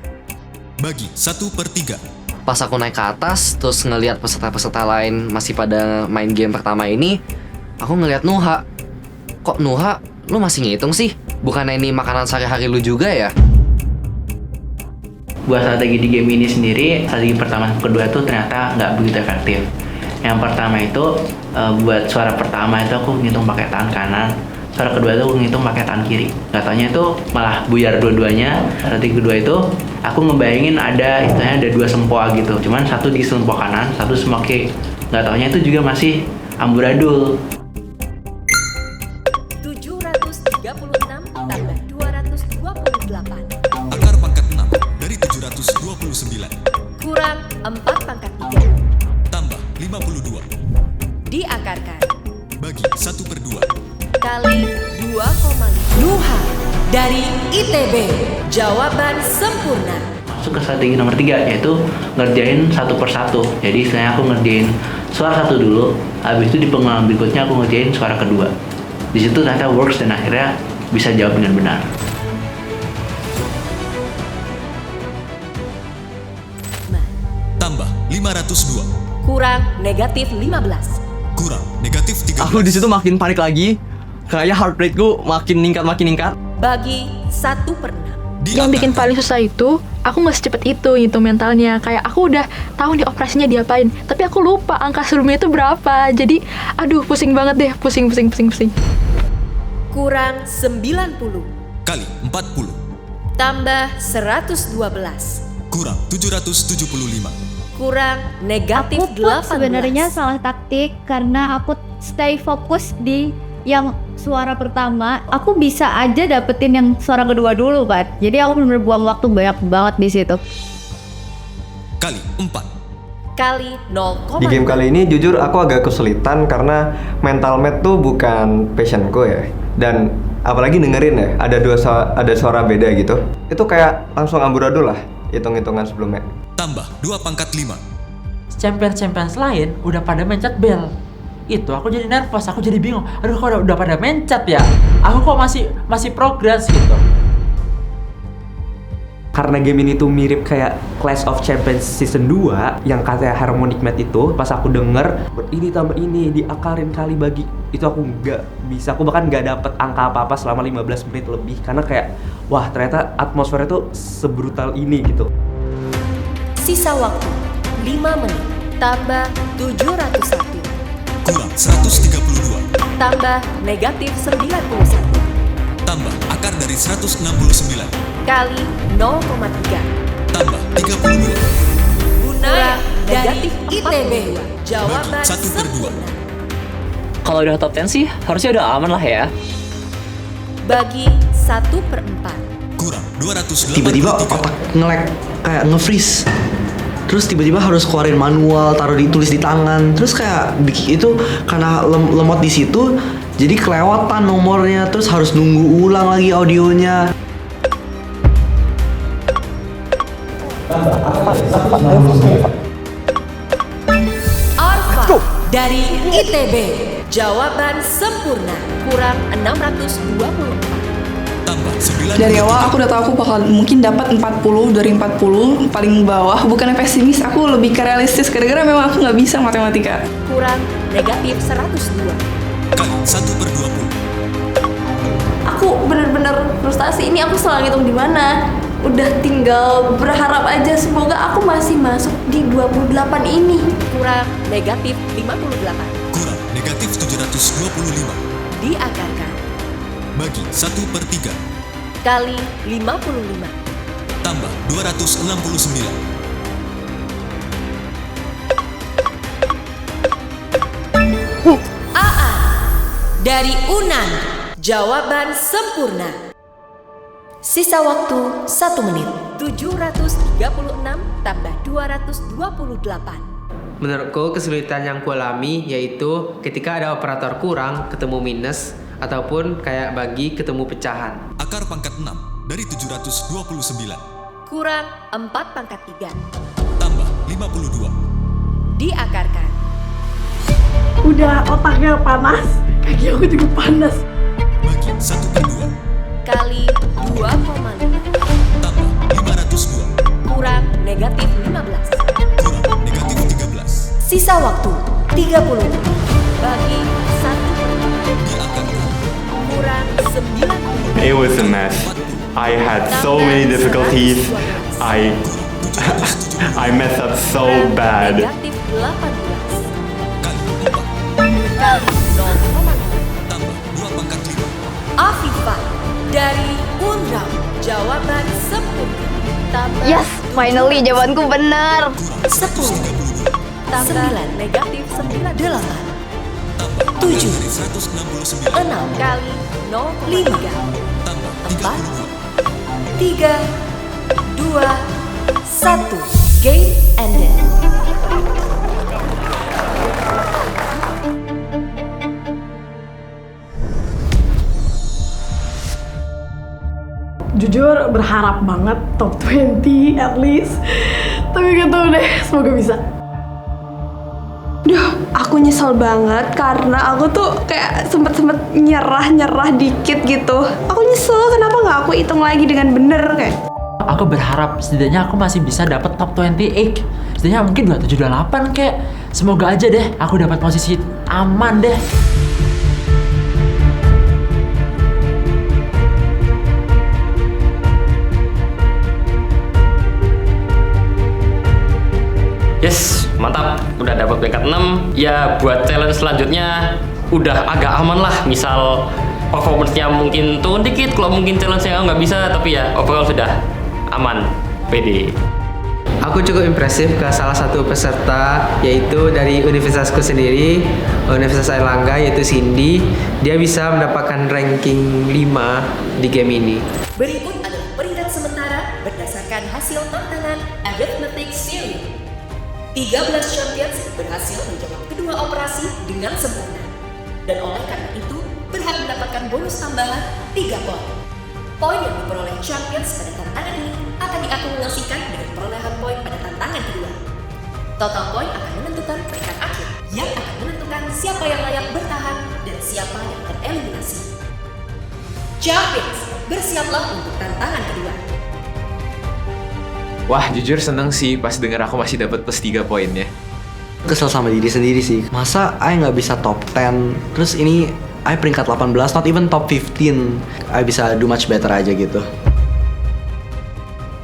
Bagi 1/3. Pas aku naik ke atas, terus ngelihat peserta-peserta lain masih pada main game pertama ini, aku ngelihat Nuha. Kok Nuha, lu masih ngitung sih? Bukannya ini makanan sehari-hari lu juga ya? Buat strategi di game ini sendiri, strategi pertama dan kedua itu ternyata nggak begitu efektif. Yang pertama itu, buat suara pertama itu aku ngitung pakai tangan kanan, suara kedua itu aku ngitung pakai tangan kiri. Nggak taunya itu malah buyar dua-duanya. Strategi kedua itu, aku ngebayangin ada dua sempoa gitu. Cuman satu di sempoa kanan, satu sempoa kiri. Nggak taunya itu juga masih amburadul. 736 tambah 228. Akar pangkat 6 dari 729. Kurang 4 pangkat 3. Tambah 52. Diakarkan. Bagi 1/2. Kali 2,5. Nuha dari ITB. Jawaban sempurna. Masuk ke strategi nomor 3, yaitu ngerjain satu persatu. Jadi istilahnya aku ngerjain suara satu dulu, habis itu di pengulangan berikutnya aku ngerjain suara kedua. Di situ ternyata works dan akhirnya bisa jawab dengan benar. Tambah 502. Kurang negatif 15. Kurang negatif 13. Aku di situ makin panik lagi. Kayak heart rate-ku makin meningkat. Bagi 1/6. Yang bikin paling susah itu, aku nggak secepat itu ngitung mentalnya. Kayak aku udah tahu nih operasinya diapain, tapi aku lupa angka sebelumnya itu berapa. Jadi, aduh pusing banget deh, pusing. Kurang 90. Kali 40. Tambah 112. Kurang 775. Kurang negatif Aku pun 18. sebenarnya salah taktik karena aku stay fokus di yang suara pertama. Aku bisa aja dapetin yang suara kedua dulu kan. Jadi aku bener-bener buang waktu banyak banget di situ. Kali 4. Kali 0,5. Di game kali ini jujur aku agak kesulitan karena mental math tuh bukan passionku ya. Dan apalagi dengerin ya, ada suara beda gitu. Itu kayak langsung amburadul lah hitung-hitungan sebelumnya. Tambah 2 pangkat 5. Champions lain udah pada mencet bel. Itu aku jadi nervous, aku jadi bingung. Aduh, kok udah pada mencet ya? Aku kok masih progress gitu. Karena game ini tuh mirip kayak Clash of Champions Season 2 yang katanya Harmonic Math itu, pas aku denger ini tambah ini diakarin kali bagi, itu aku nggak bisa, aku bahkan nggak dapet angka apa-apa selama 15 menit lebih karena kayak wah ternyata atmosfernya tuh sebrutal ini gitu. Sisa waktu 5 menit. Tambah 701. Kurang 132. Tambah negatif 91. Tambah akar dari 169. Kali 0,3. Tambah 32. Kurang dari ITB. Jawaban 1/2. Kalau udah top 10 sih harusnya udah aman lah ya. Bagi 1/4. Kurang 280. Tiba-tiba otak nge-lag, kayak nge-freeze. Terus tiba-tiba harus keluarin manual, tulis di tangan. Terus kayak itu karena lemot di situ, jadi kelewatan nomornya. Terus harus nunggu ulang lagi audionya. Arfa dari ITB. Jawaban sempurna. Kurang 624. Tambah 9. Dari awal aku udah tahu aku bakal mungkin dapat 40 dari 40 paling bawah. Bukannya pesimis, aku lebih ke realistis gara-gara memang aku nggak bisa matematika. Kurang negatif 102. Kali 1/20. Aku bener-bener frustasi, ini aku salah ngitung di mana. udah tinggal berharap aja semoga aku masih masuk di 28 ini. Kurang negatif 58. Kurang negatif 725. Diakarkan. Bagi 1/3. Kali 55. Tambah 269. AA dari Unan. Jawaban sempurna. Sisa waktu 1 menit. 736 tambah 228. Menurutku kesulitan yang kualami yaitu ketika ada operator kurang ketemu minus ataupun kayak bagi ketemu pecahan. Akar pangkat 6 dari 729. Kurang 4 pangkat 3. Tambah 52. Diakarkan. Udah otaknya panas, kaki aku juga panas. Bagi 1/2. Kali 2,5. Tambah 502. Kurang negatif 15. Kurang negatif 13. Sisa waktu 30. Bagi 1. Kurang 90. It was a mess. I had so many difficulties. I messed up so bad. Negatif 18. Kali 0,0. Tambah 2 pangkat 5. Afifah dari Unram. Jawaban sempurna. Tambah Yes, finally jawabanku benar. 10. 9 negatif 98. 7. 6 kali 0,3. 4. 3. 2. 1. Game ended. Jujur berharap banget top 20 at least. Tapi gak tau deh, semoga bisa. Duh, aku nyesel banget karena aku tuh kayak sempet nyerah dikit gitu. Aku nyesel kenapa nggak aku hitung lagi dengan bener kayak. Aku berharap setidaknya aku masih bisa dapat top 28. Setidaknya mungkin 27-28 kayak. Semoga aja deh aku dapat posisi aman deh. Yes, mantap. Udah dapat peringkat 6. Ya buat challenge selanjutnya udah agak aman lah. Misal performance-nya mungkin turun dikit, kalau mungkin challenge-nya nggak bisa, tapi ya overall sudah aman, pede. Aku cukup impresif ke salah satu peserta yaitu dari universitasku sendiri, Universitas Airlangga, yaitu Cindy. Dia bisa mendapatkan ranking 5 di game ini. Berikut adalah peringkat sementara berdasarkan hasil tantangan Arithmetic Series. 13 champions berhasil menjawab kedua operasi dengan sempurna. Dan oleh karena itu, berhak mendapatkan bonus tambahan 3 poin. Poin yang diperoleh champions pada tantangan ini akan diakumulasikan dengan perolehan poin pada tantangan kedua. Total poin akan menentukan peringkat akhir, yang akan menentukan siapa yang layak bertahan dan siapa yang tereliminasi. Champions, bersiaplah untuk tantangan kedua. Wah, jujur seneng sih pas denger aku masih dapat plus 3 poin ya. Kesel sama diri sendiri sih. Masa I nggak bisa top 10, terus ini I peringkat 18, not even top 15. I bisa do much better aja gitu.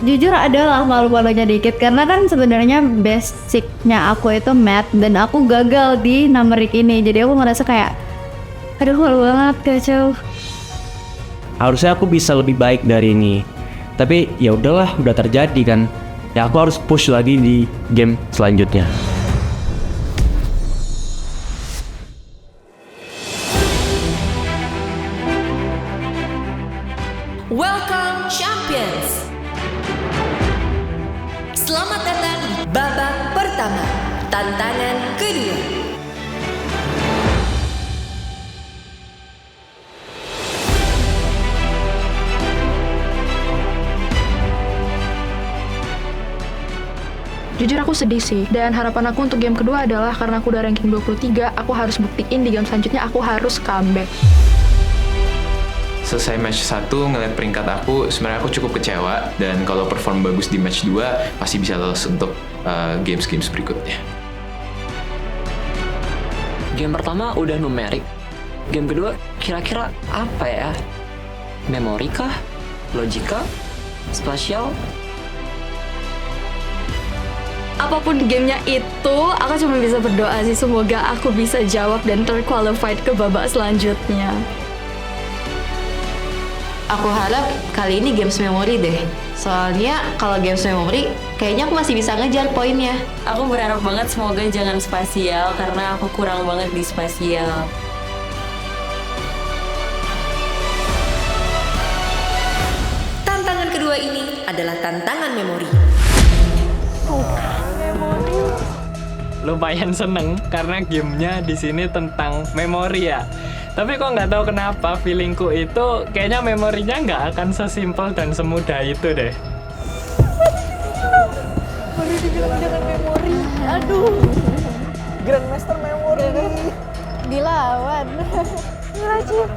Jujur adalah malu-malunya dikit karena kan sebenarnya basicnya aku itu math dan aku gagal di numerik ini, jadi aku ngerasa kayak aduh malu banget, kacau. Harusnya aku bisa lebih baik dari ini, tapi ya udahlah, udah terjadi kan. Ya aku harus push lagi di game selanjutnya. Welcome champions. Selamat datang di babak pertama, tantangan kedua. Jujur aku sedih sih, dan harapan aku untuk game kedua adalah karena aku udah ranking 23, aku harus buktiin di game selanjutnya aku harus comeback. Selesai match 1 ngeliat peringkat aku, sebenarnya aku cukup kecewa, dan kalau perform bagus di match 2 pasti bisa lolos untuk games-games berikutnya. Game pertama udah numerik. Game kedua kira-kira apa ya? Memori kah? Logika? spasial. Apapun gamenya itu, aku cuma bisa berdoa sih semoga aku bisa jawab dan terqualified ke babak selanjutnya. Aku harap kali ini games memory deh. Soalnya kalau games memory, kayaknya aku masih bisa ngejar poinnya. Aku berharap banget semoga jangan spasial karena aku kurang banget di spasial. Tantangan kedua ini adalah tantangan memori. Lumayan seneng karena gamenya di sini tentang memori ya. Tapi kok nggak tahu kenapa feelingku itu kayaknya memorinya nggak akan sesimpel dan semudah itu deh. Baru dibilang jangan memori. Aduh. Grandmaster memori dilawan. Rajin.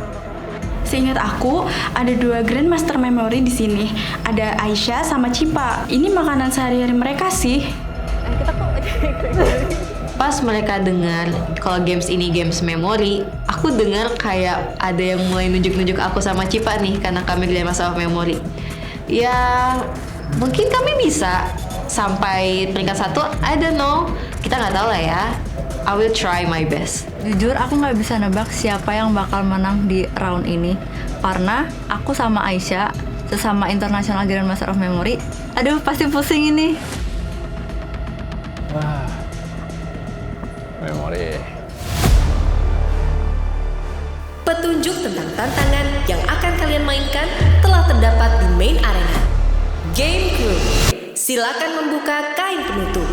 Seingat aku, ada 2 Grandmaster Memory di sini. Ada Aisyah sama Cipa. Ini makanan sehari-hari mereka sih. Kita kok Pas mereka dengar kalau games ini games memory, aku dengar kayak ada yang mulai nunjuk-nunjuk aku sama Cipa nih karena kami di masalah memori. Ya, mungkin kami bisa sampai peringkat 1, I don't know. Kita nggak tahu lah ya. I will try my best. Jujur aku nggak bisa nebak siapa yang bakal menang di round ini. Karena aku sama Aisyah, sesama International Grandmaster of Memory, aduh pasti pusing ini. Wah, memori. Petunjuk tentang tantangan yang akan kalian mainkan telah terdapat di main arena. Game Clue. Silakan membuka kain penutup.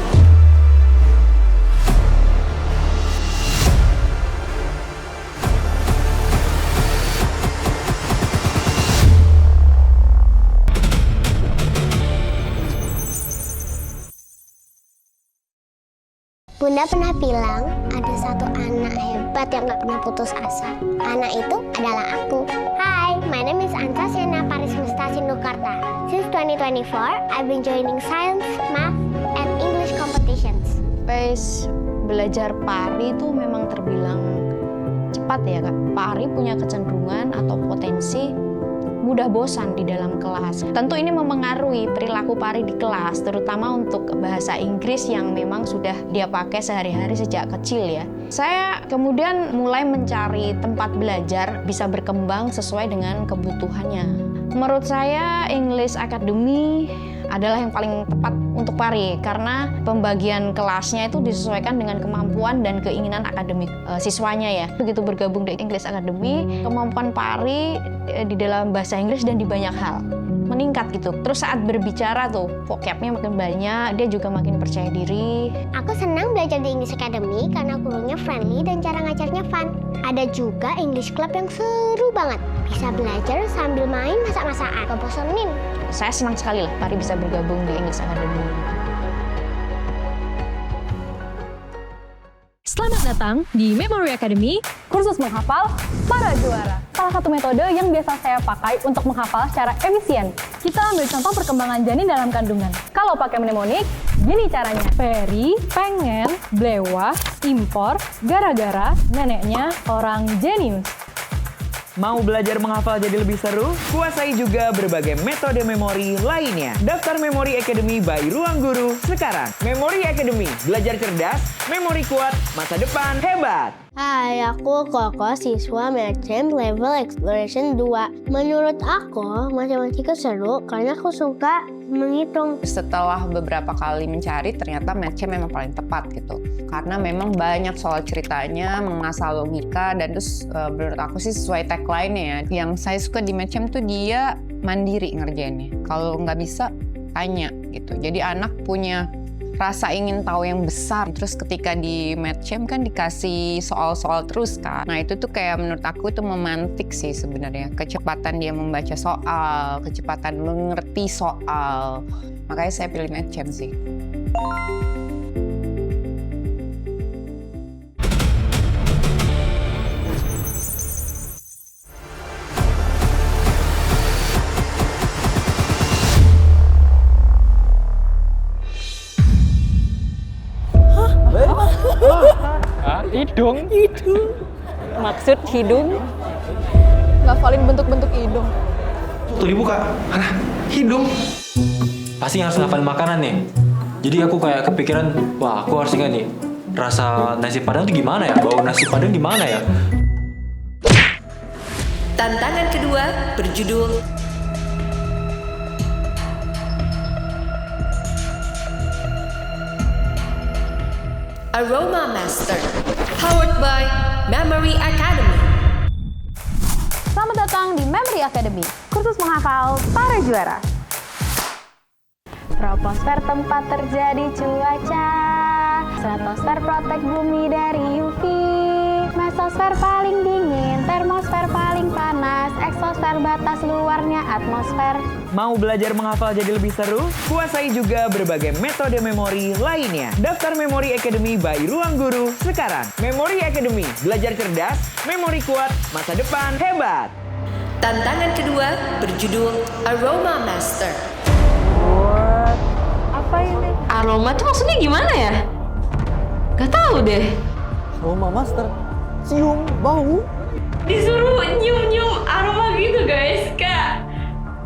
Bunda pernah bilang ada satu anak hebat yang gak pernah putus asa. Anak itu adalah aku. Hi, my name is Antasena Parismesta Sindukarta. Since 2024, I've been joining science, math, and English competitions. Pace belajar pari itu memang terbilang cepat ya Kak. Pari punya kecenderungan atau potensi mudah bosan di dalam kelas. Tentu ini memengaruhi perilaku pari di kelas, terutama untuk bahasa Inggris yang memang sudah dia pakai sehari-hari sejak kecil ya. Saya kemudian mulai mencari tempat belajar bisa berkembang sesuai dengan kebutuhannya. Menurut saya English Academy adalah yang paling tepat untuk pari karena pembagian kelasnya itu disesuaikan dengan kemampuan dan keinginan akademik siswanya ya. Begitu bergabung di English Academy, kemampuan pari di dalam bahasa Inggris dan di banyak hal meningkat gitu. Terus saat berbicara tuh vocabnya makin banyak, dia juga makin percaya diri. Aku senang belajar di English Academy karena gurunya friendly dan cara ngajarnya fun. Ada juga English Club yang seru banget. Bisa belajar sambil main masak-masakan. Gak bosenin. Saya senang sekali lah Pari bisa bergabung di English Academy. Selamat datang di Memory Academy, kursus menghafal para juara. Salah satu metode yang biasa saya pakai untuk menghafal secara efisien. Kita ambil contoh perkembangan janin dalam kandungan. Kalau pakai mnemonik, gini caranya. Ferry pengen blewah impor gara-gara neneknya orang jenius. Mau belajar menghafal jadi lebih seru? Kuasai juga berbagai metode memori lainnya. Daftar Memory Academy by Ruang Guru sekarang. Memory Academy, belajar cerdas, memori kuat, masa depan hebat. Hai, aku Koko, siswa Merchant Level Exploration 2. Menurut aku, matematika seru karena aku suka menghitung. Setelah beberapa kali mencari, ternyata Merchant memang paling tepat gitu. Karena memang banyak soal ceritanya, mengasah logika, dan terus menurut aku sih sesuai tagline-nya ya. Yang saya suka di Merchant tuh dia mandiri ngerjainnya. Kalau nggak bisa, tanya gitu. Jadi anak punya rasa ingin tahu yang besar. Terus ketika di Medchamp kan dikasih soal-soal terus kan. Nah itu tuh kayak menurut aku itu memantik sih sebenarnya. Kecepatan dia membaca soal, kecepatan mengerti soal. Makanya saya pilih Medchamp sih. Hidung? Maksud hidung? Ngafalin bentuk-bentuk hidung. Waktu dibuka, hidung. Pasti harus ngapalin makanan nih. Jadi aku kayak kepikiran, wah aku harus ingat nih, rasa nasi padang tuh gimana ya? Bau nasi padang gimana ya? Tantangan kedua berjudul Aroma Master, powered by Memory Academy. Selamat datang di Memory Academy, kursus menghafal para juara. Troposfer tempat terjadi cuaca, stratosfer protek bumi dari UV, mesosfer paling dingin, termosfer paling panas, eksosfer batas luarnya atmosfer. Mau belajar menghafal jadi lebih seru? Kuasai juga berbagai metode memori lainnya. Daftar Memory Academy by Ruang Guru sekarang. Memory Academy, belajar cerdas, memori kuat, masa depan hebat. Tantangan kedua berjudul Aroma Master. Apa ini? Aroma tuh maksudnya gimana ya? Gak tahu deh. Aroma Master, cium bau. Disuruh nyium-nyium aroma gitu guys, kayak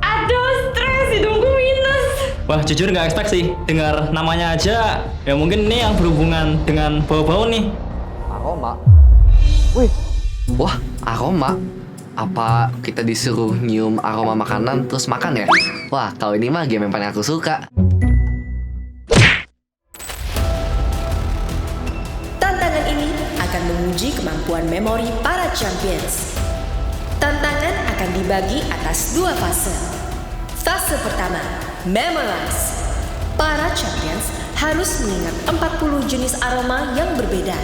aduh stres, hidungku minus. Wah jujur nggak expect sih, dengar namanya aja ya mungkin ini yang berhubungan dengan bau-bau nih. Aroma? Wih, wah aroma? Apa kita disuruh nyium aroma makanan terus makan ya? Wah kalau ini mah game yang paling aku suka. Tantangan ini akan menguji kemampuan memori para champions. Tantangan akan dibagi atas 2 fase. Fase pertama, memorize. Para champions harus mengingat 40 jenis aroma yang berbeda.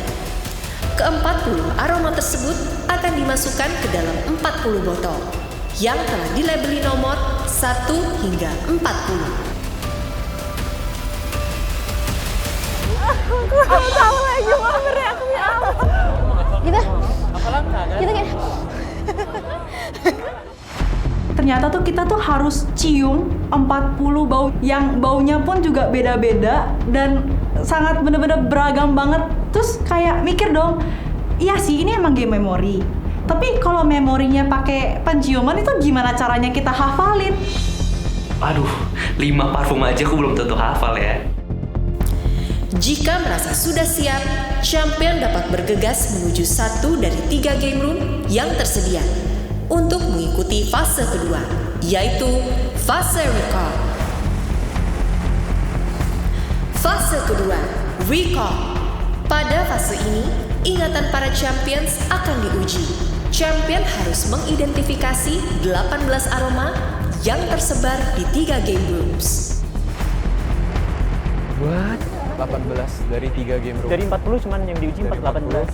Ke-40 aroma tersebut akan dimasukkan ke dalam 40 botol yang telah dilabeli nomor 1 hingga 40. Aku nggak tahu lagi mau bereaksinya apa. Kita kayak ternyata tuh kita tuh harus cium 40 bau yang baunya pun juga beda-beda dan sangat bener-bener beragam banget. Terus kayak mikir dong, iya sih ini emang game memori. Tapi kalau memorinya pakai penciuman itu gimana caranya kita hafalin? Aduh, 5 parfum aja aku belum tentu hafal ya. Jika merasa sudah siap, champion dapat bergegas menuju 1 dari 3 game room yang tersedia untuk mengikuti fase kedua, yaitu fase recall. Fase kedua, recall. Pada fase ini, ingatan para champions akan diuji. Champion harus mengidentifikasi 18 aroma yang tersebar di 3 game rooms. What? 18 dari 3 game room. Dari 40 cuman yang diuji 18.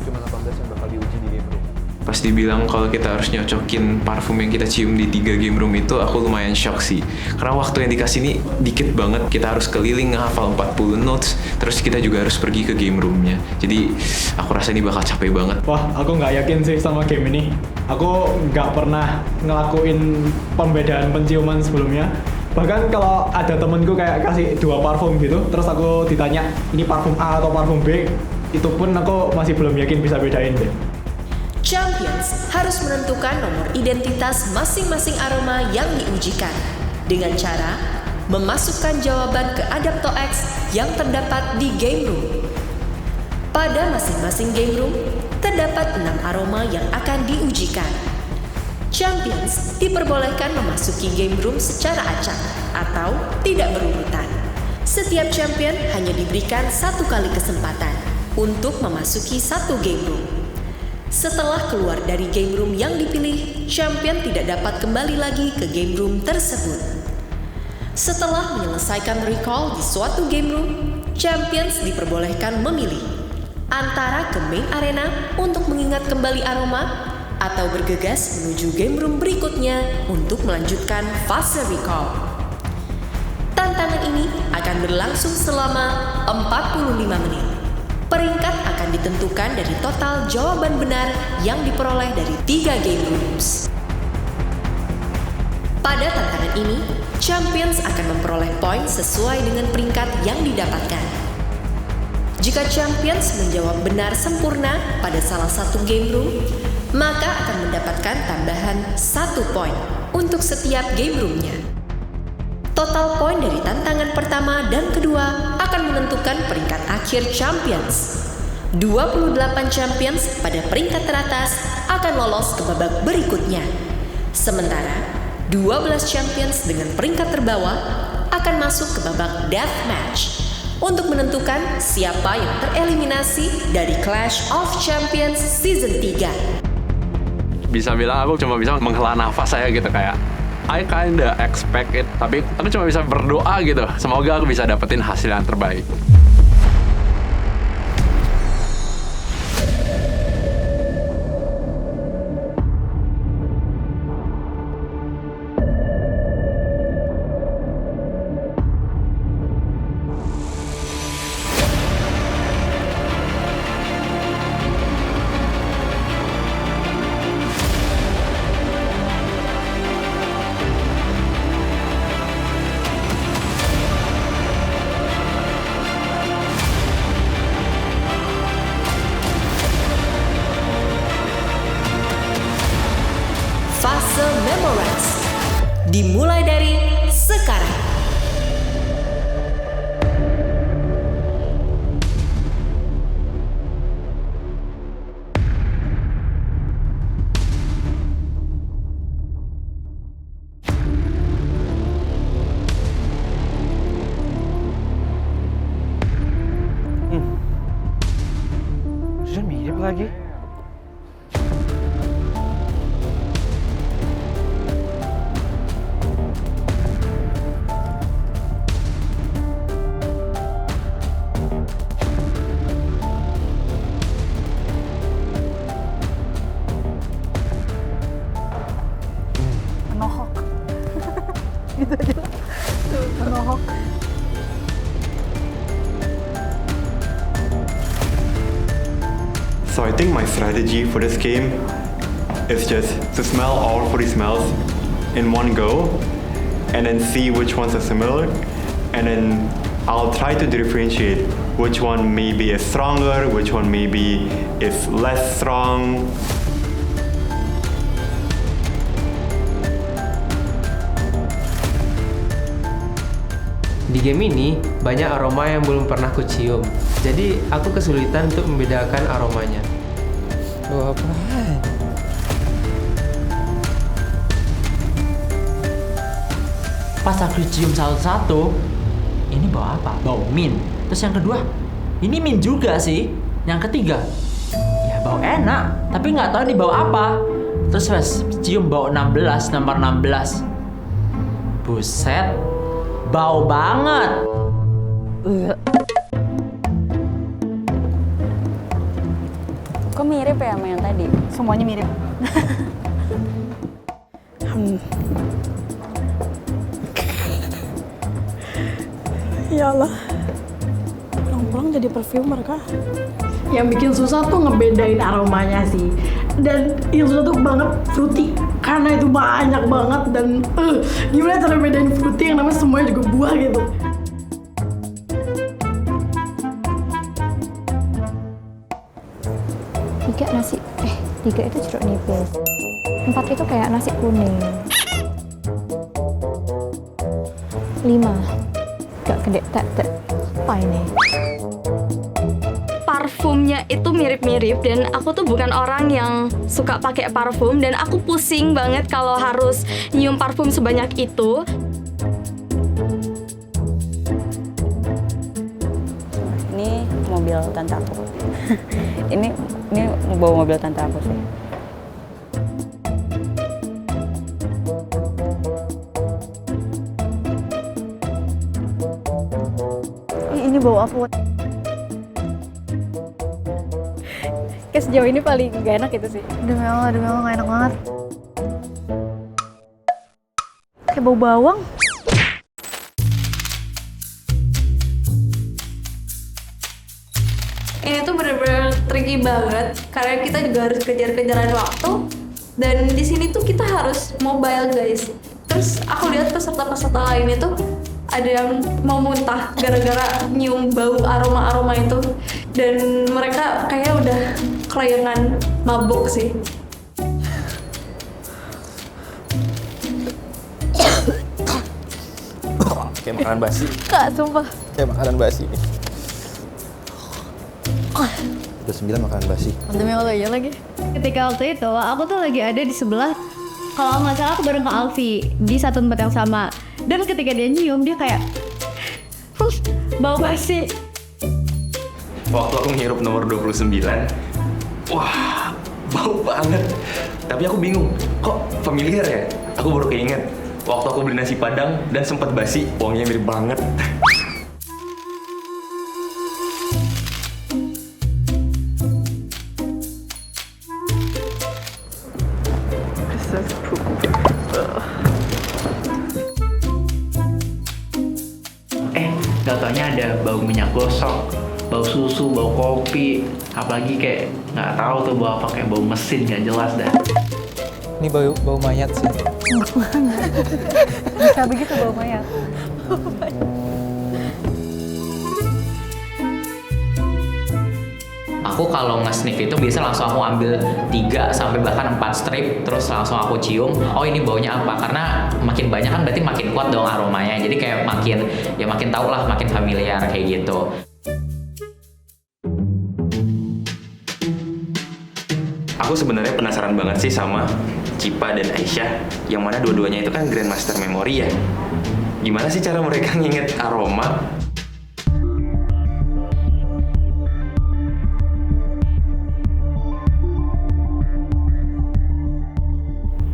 Cuma 18 yang bakal diuji di game room. Pas dibilang kalau kita harus nyocokin parfum yang kita cium di 3 game room itu, aku lumayan shock sih. Karena waktu yang dikasih ini dikit banget. Kita harus keliling ngehafal 40 notes, terus kita juga harus pergi ke game roomnya. Jadi aku rasa ini bakal capek banget. Wah, aku nggak yakin sih sama game ini. Aku nggak pernah ngelakuin pembedaan penciuman sebelumnya. Bahkan kalau ada temenku kayak kasih 2 parfum gitu, terus aku ditanya ini parfum A atau parfum B, itu pun aku masih belum yakin bisa bedain deh. Champions harus menentukan nomor identitas masing-masing aroma yang diujikan dengan cara memasukkan jawaban ke Adapto X yang terdapat di game room. Pada masing-masing game room, terdapat 6 aroma yang akan diujikan. Champions diperbolehkan memasuki game room secara acak atau tidak berurutan. Setiap champion hanya diberikan 1 kali kesempatan untuk memasuki 1 game room. Setelah keluar dari game room yang dipilih, champion tidak dapat kembali lagi ke game room tersebut. Setelah menyelesaikan recall di suatu game room, champions diperbolehkan memilih antara ke main arena untuk mengingat kembali aroma atau bergegas menuju game room berikutnya untuk melanjutkan fase recall. Tantangan ini akan berlangsung selama 45 menit. Peringkat akan ditentukan dari total jawaban benar yang diperoleh dari 3 game rooms. Pada tantangan ini, champions akan memperoleh poin sesuai dengan peringkat yang didapatkan. Jika champions menjawab benar sempurna pada salah satu game room, maka akan mendapatkan tambahan 1 poin untuk setiap game roomnya. Total poin dari tantangan pertama dan kedua akan menentukan peringkat akhir Champions. 28 Champions pada peringkat teratas akan lolos ke babak berikutnya. Sementara 12 Champions dengan peringkat terbawah akan masuk ke babak Deathmatch untuk menentukan siapa yang tereliminasi dari Clash of Champions Season 3. Bisa bilang aku cuma bisa menghela nafas saya gitu, kayak I kinda expect it, tapi aku cuma bisa berdoa gitu. Semoga aku bisa dapetin hasil yang terbaik. Fase Memorize dimulai dari sekarang. Sudah mirip lagi. Menohok. Gitu aja. Tuh, menohok. So I think my strategy for this game is just to smell all 40 smells in one go and then see which ones are similar, and then I'll try to differentiate which one maybe is stronger, which one maybe is less strong. Di game ini banyak aroma yang belum pernah kucium, jadi aku kesulitan untuk membedakan aromanya. Bau apaan? Pas aku cium satu-satu, ini bau apa? Bau mint. Terus yang kedua, ini mint juga sih. Yang ketiga, ya bau enak, tapi nggak tahu ini bau apa. Terus pas cium bau 16, nomor 16. Buset, bau banget. Kok mirip ya sama yang tadi? Semuanya mirip. Ya Allah, pulang-pulang jadi perfumer kah? Yang bikin susah tuh ngebedain aromanya sih. Dan yang susah tuh banget fruity, karena itu banyak banget. Dan gimana cara bedain fruity yang namanya semuanya juga buah gitu. Tiga itu jeruk nipis, 4 itu kayak nasi kuning, 5 gak gede tek. Apa ini? Parfumnya itu mirip-mirip dan aku tuh bukan orang yang suka pakai parfum dan aku pusing banget kalau harus nyium parfum sebanyak itu. Ini mobil tante aku. ini bawa mobil tante aku sih. Ini bau apa? Kayak sejauh ini paling gak enak itu sih. Demi Allah gak enak banget. Kayak bau bawang. Ini tuh bener-bener tricky banget karena kita juga harus kejar-kejaran waktu, dan di sini tuh kita harus mobile guys. Terus aku lihat peserta-peserta lainnya tuh ada yang mau muntah gara-gara nyium bau aroma-aroma itu, dan mereka kayaknya udah kelayangan mabuk sih. Kayak makanan basi. Kak, sumpah. Kayak makanan basi. Udah 9 makanan basi. Demi Allah ya lagi. Ketika waktu itu aku tuh lagi ada di sebelah, kalau nggak salah aku bareng Kak Alfi di satu tempat yang sama. Dan ketika dia nyium dia kayak bau basi. Waktu aku ngirup nomor 29, wah bau banget. Tapi aku bingung, kok familiar ya? Aku baru keinget waktu aku beli nasi padang dan sempat basi, wanginya mirip banget. Gak taunya ada bau minyak gosok, bau susu, bau kopi, apalagi kayak nggak tahu tuh bau apa, kayak bau mesin nggak jelas dah. Ini bau mayat sih. Bisa begitu bau mayat. Aku kalau nge-sniff itu biasa langsung aku ambil 3 sampai bahkan 4 strip, terus langsung aku cium, oh ini baunya apa, karena makin banyak kan berarti makin kuat dong aromanya, jadi kayak makin tahu lah, makin familiar kayak gitu. Aku sebenarnya penasaran banget sih sama Cipa dan Aisyah, yang mana dua-duanya itu kan Grandmaster Memory ya. Gimana sih cara mereka nginget aroma?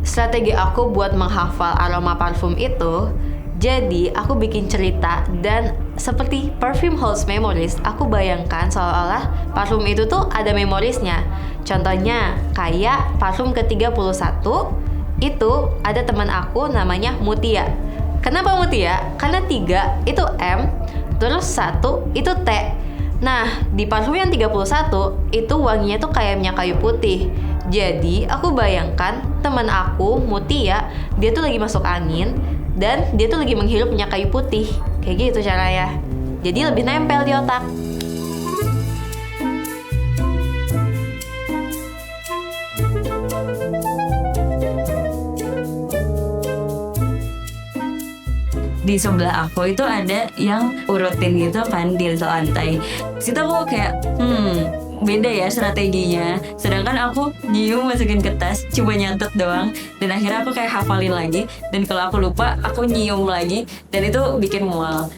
Strategi aku buat menghafal aroma parfum itu, jadi aku bikin cerita dan seperti perfume holds memories, aku bayangkan seolah-olah parfum itu tuh ada memorisnya. Contohnya kayak parfum ke-31 itu ada teman aku namanya Mutia. Kenapa Mutia? Karena 3 itu M, terus 1 itu T. Nah, di parfum yang 31 itu wanginya tuh kayak minyak kayu putih. Jadi, aku bayangkan teman aku, Mutia, dia tuh lagi masuk angin dan dia tuh lagi menghirup minyak kayu putih. Kayak gitu caranya. Jadi lebih nempel di otak. Di sebelah aku itu ada yang urutin gitu kan di lantai. Situ aku kayak beda ya strateginya. Sedangkan aku nyium masukin ke tas, coba nyatet doang, dan akhirnya aku kayak hafalin lagi. Dan kalau aku lupa, aku nyium lagi, dan itu bikin mual.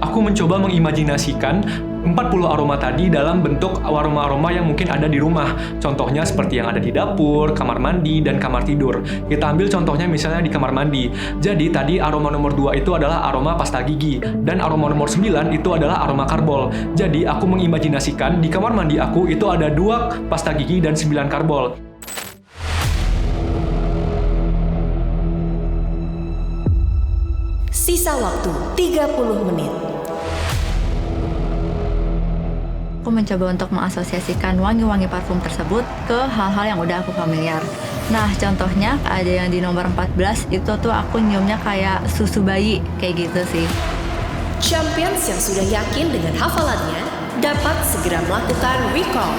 Aku mencoba mengimajinasikan 40 aroma tadi dalam bentuk aroma-aroma yang mungkin ada di rumah. Contohnya seperti yang ada di dapur, kamar mandi, dan kamar tidur. Kita ambil contohnya misalnya di kamar mandi. Jadi tadi aroma nomor 2 itu adalah aroma pasta gigi. Dan aroma nomor 9 itu adalah aroma karbol. Jadi aku mengimajinasikan di kamar mandi aku itu ada 2 pasta gigi dan 9 karbol. Sisa waktu 30 menit. Aku mencoba untuk mengasosiasikan wangi-wangi parfum tersebut ke hal-hal yang udah aku familiar. Nah, contohnya ada yang di nomor 14 itu tuh aku nyiumnya kayak susu bayi, kayak gitu sih. Champions yang sudah yakin dengan hafalannya dapat segera melakukan recall.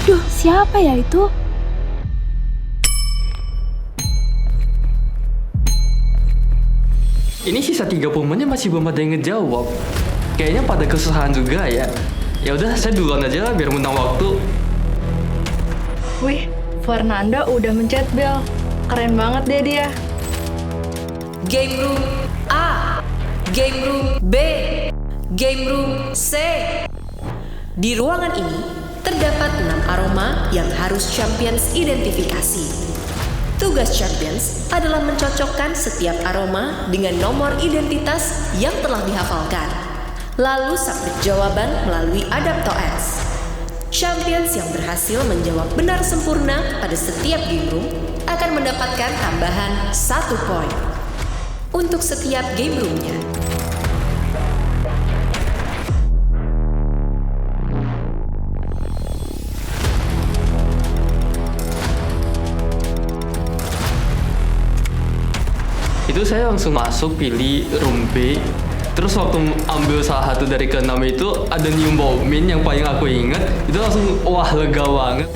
Duh, siapa ya itu? Ini sisa 30 menit masih belum ada yang ngejawab. Kayaknya pada kesusahan juga ya. Ya udah, saya duluan aja lah biar menang waktu. Wih, Fernanda udah mencet bel. Keren banget deh dia. Game room A, game room B, game room C. Di ruangan ini terdapat 6 aroma yang harus Champions identifikasi. Tugas Champions adalah mencocokkan setiap aroma dengan nomor identitas yang telah dihafalkan. Lalu submit jawaban melalui AdaptoS. Champions yang berhasil menjawab benar sempurna pada setiap game room akan mendapatkan tambahan 1 poin untuk setiap game roomnya. Itu saya langsung masuk pilih room B. Terus waktu ambil salah satu dari ke-6 itu ada nyium bau mint yang paling aku ingat. Itu langsung wah lega banget.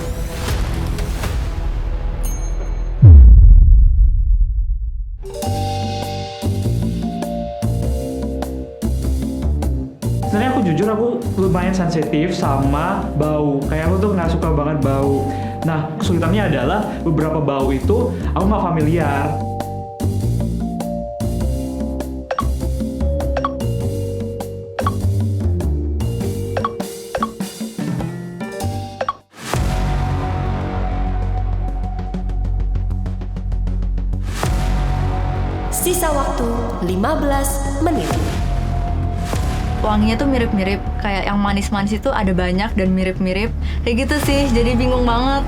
Sebenarnya aku jujur aku lumayan sensitif sama bau. Kayak aku tuh nggak suka banget bau. Nah, kesulitannya adalah beberapa bau itu aku nggak familiar. Sisa waktu 15 menit. Wanginya tuh mirip-mirip, kayak yang manis-manis itu ada banyak dan mirip-mirip. Kayak gitu sih, jadi bingung banget.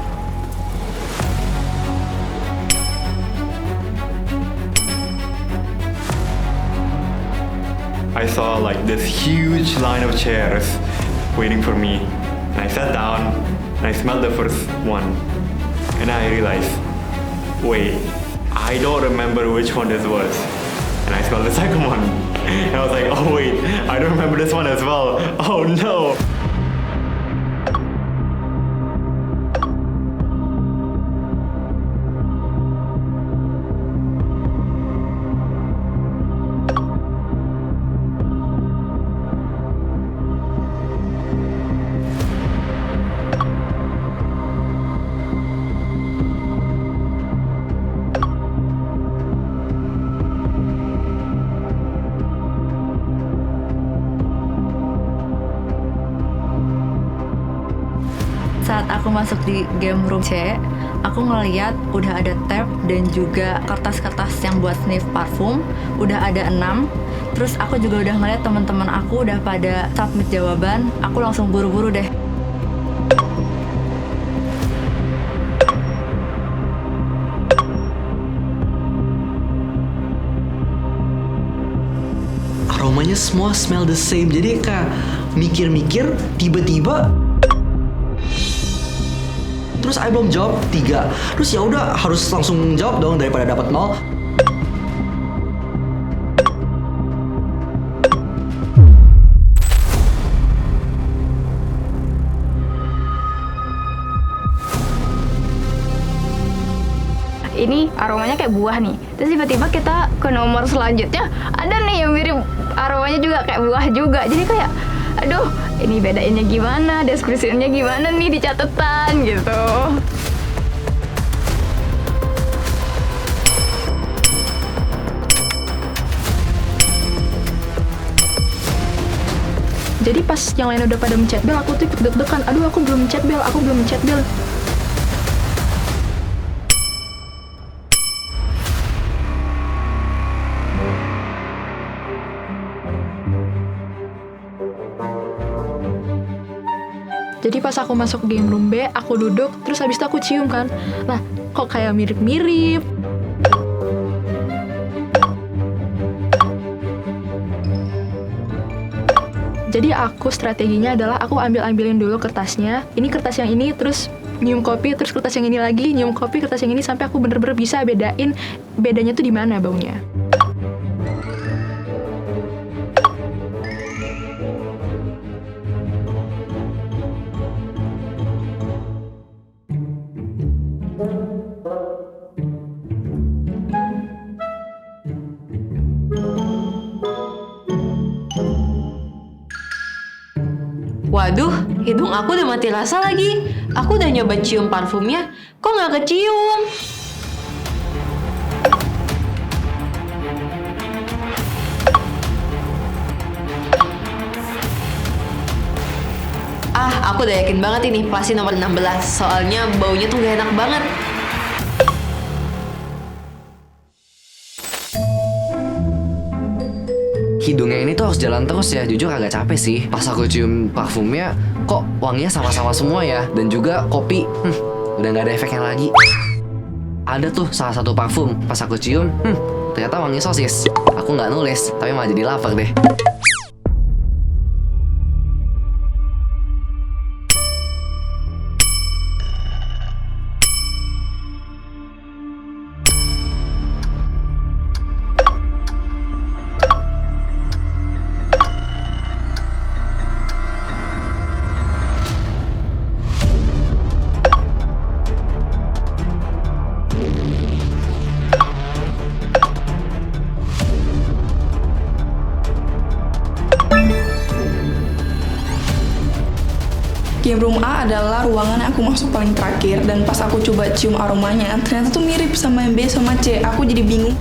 I saw like this huge line of chairs waiting for me. And I sat down and I smelled the first one. And I realized, wait, I don't remember which one this was. And I smelled the second one. And I was like, oh wait, I don't remember this one as well. Oh no. Saat aku masuk di game room C, aku ngeliat udah ada tab dan juga kertas-kertas yang buat sniff parfum, udah ada 6. Terus aku juga udah ngeliat teman-teman aku udah pada submit jawaban, aku langsung buru-buru deh. Aromanya semua smell the same, jadi kayak mikir-mikir tiba-tiba terus I belum jawab 3. Terus ya udah harus langsung jawab dong daripada dapat 0. Ini aromanya kayak buah nih. Terus tiba-tiba kita ke nomor selanjutnya ada nih yang mirip aromanya juga kayak buah juga. Jadi kayak aduh, ini bedainnya gimana, deskripsinya gimana nih di catatan gitu. Jadi pas yang lain udah pada mencet bel, aku tuh ikut deg-degan. Aduh, aku belum mencet bel. Jadi pas aku masuk game room B, aku duduk, terus habis itu aku cium kan. Lah, kok kayak mirip-mirip. Jadi aku strateginya adalah aku ambilin dulu kertasnya. Ini kertas yang ini, terus nyium kopi, terus kertas yang ini lagi, nyium kopi, kertas yang ini, sampai aku bener-bener bisa bedain bedanya tuh di mana baunya. Waduh, hidung aku udah mati rasa lagi. Aku udah nyoba cium parfumnya, kok nggak kecium? Aku udah yakin banget ini pasti nomor 16. Soalnya baunya tuh gak enak banget. Hidungnya ini tuh harus jalan terus ya, jujur agak capek sih. Pas aku cium parfumnya, kok wanginya sama-sama semua ya. Dan juga kopi, udah gak ada efeknya lagi. Ada tuh salah satu parfum, pas aku cium, ternyata wangi sosis. Aku nggak nulis, tapi malah jadi lapar deh. Game room A adalah ruangan yang aku masuk paling terakhir, dan pas aku coba cium aromanya, ternyata tuh mirip sama yang B sama C. Aku jadi bingung.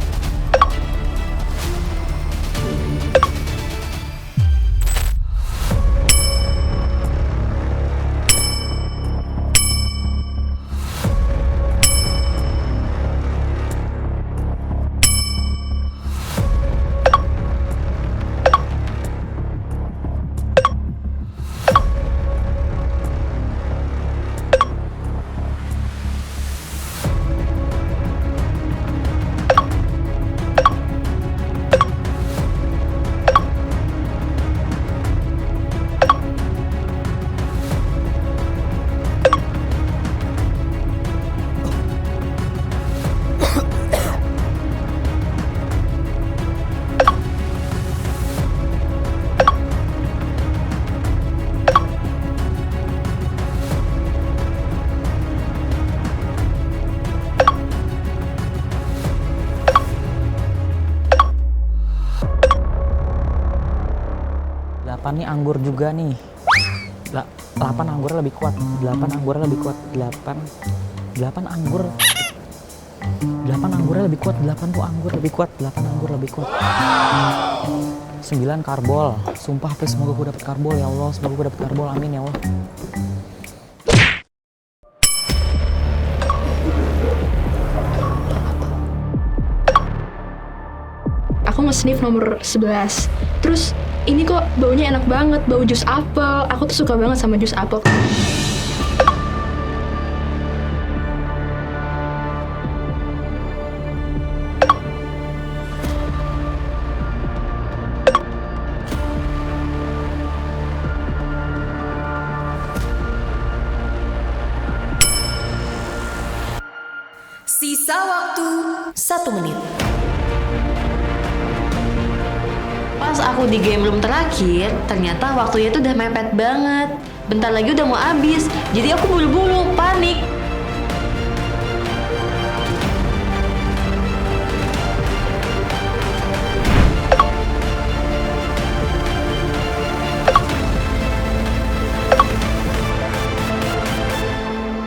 Nih anggur juga nih. 8 anggur lebih kuat. 8 anggur lebih kuat. 8 anggur. 8 anggurnya lebih kuat. 8 tuh anggur lebih kuat. 8 anggur lebih kuat. 9 karbol. Sumpah please, semoga gue dapet karbol ya Allah. Semoga gue dapet karbol, amin ya Allah. Aku nge-sniff nomor 11. Terus ini kok baunya enak banget, bau jus apel. Aku tuh suka banget sama jus apel. Sisa waktu 1 menit. Pas aku di game room terakhir, ternyata waktunya tuh udah mepet banget. Bentar lagi udah mau habis, jadi aku buru-buru, panik.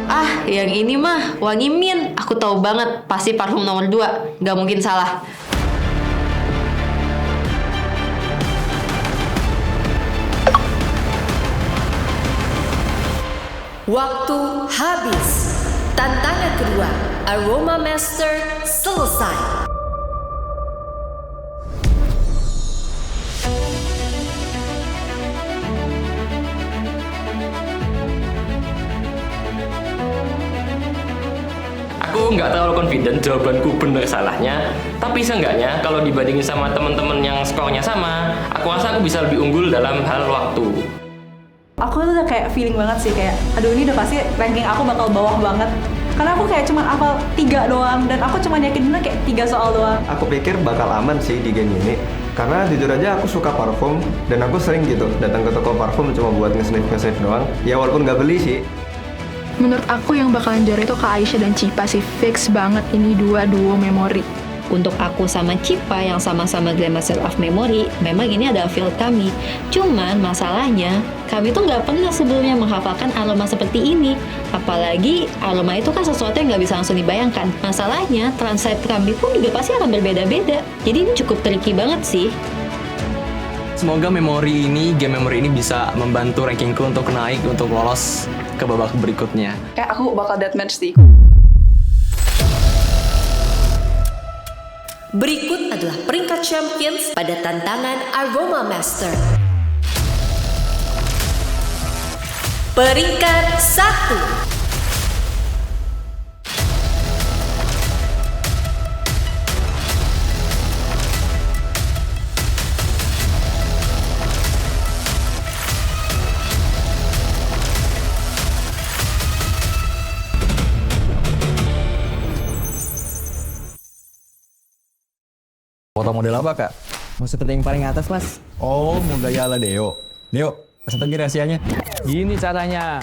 Ah, yang ini mah wangi mint. Aku tahu banget, pasti parfum nomor 2. Nggak mungkin salah. Waktu habis. Tantangan kedua, Aroma Master selesai. Aku nggak terlalu confident jawabanku bener salahnya, tapi seenggaknya kalau dibandingin sama teman-teman yang skornya sama, aku rasa aku bisa lebih unggul dalam hal waktu. Aku tuh udah kayak feeling banget sih, kayak aduh ini udah pasti ranking aku bakal bawah banget. Karena aku kayak cuma hafal 3 doang, dan aku cuma yakin bener kayak 3 soal doang. Aku pikir bakal aman sih di game ini, karena jujur aja aku suka parfum, dan aku sering gitu datang ke toko parfum cuma buat nge-sniff doang. Ya walaupun nggak beli sih. Menurut aku yang bakalan juara itu Kak Aisyah dan Cipa sih. Fix banget ini duo memori. Untuk aku sama Cipa yang sama-sama Grandmaster of Memory, memang ini adalah field kami. Cuman masalahnya, kami tuh nggak pernah sebelumnya menghafalkan aroma seperti ini. Apalagi aroma itu kan sesuatu yang nggak bisa langsung dibayangkan. Masalahnya, translate kami pun juga pasti akan berbeda-beda. Jadi ini cukup tricky banget sih. Semoga game memori ini bisa membantu rankingku untuk naik, untuk lolos ke babak berikutnya. Kayak aku bakal deathmatch sih. Berikut adalah peringkat champions pada tantangan Aroma Master. Peringkat 1. Foto model apa, Kak? Mau seperti yang paling atas, Mas. Oh, mau gaya ala Deo. Deo, kasih lagi rahasianya. Gini caranya.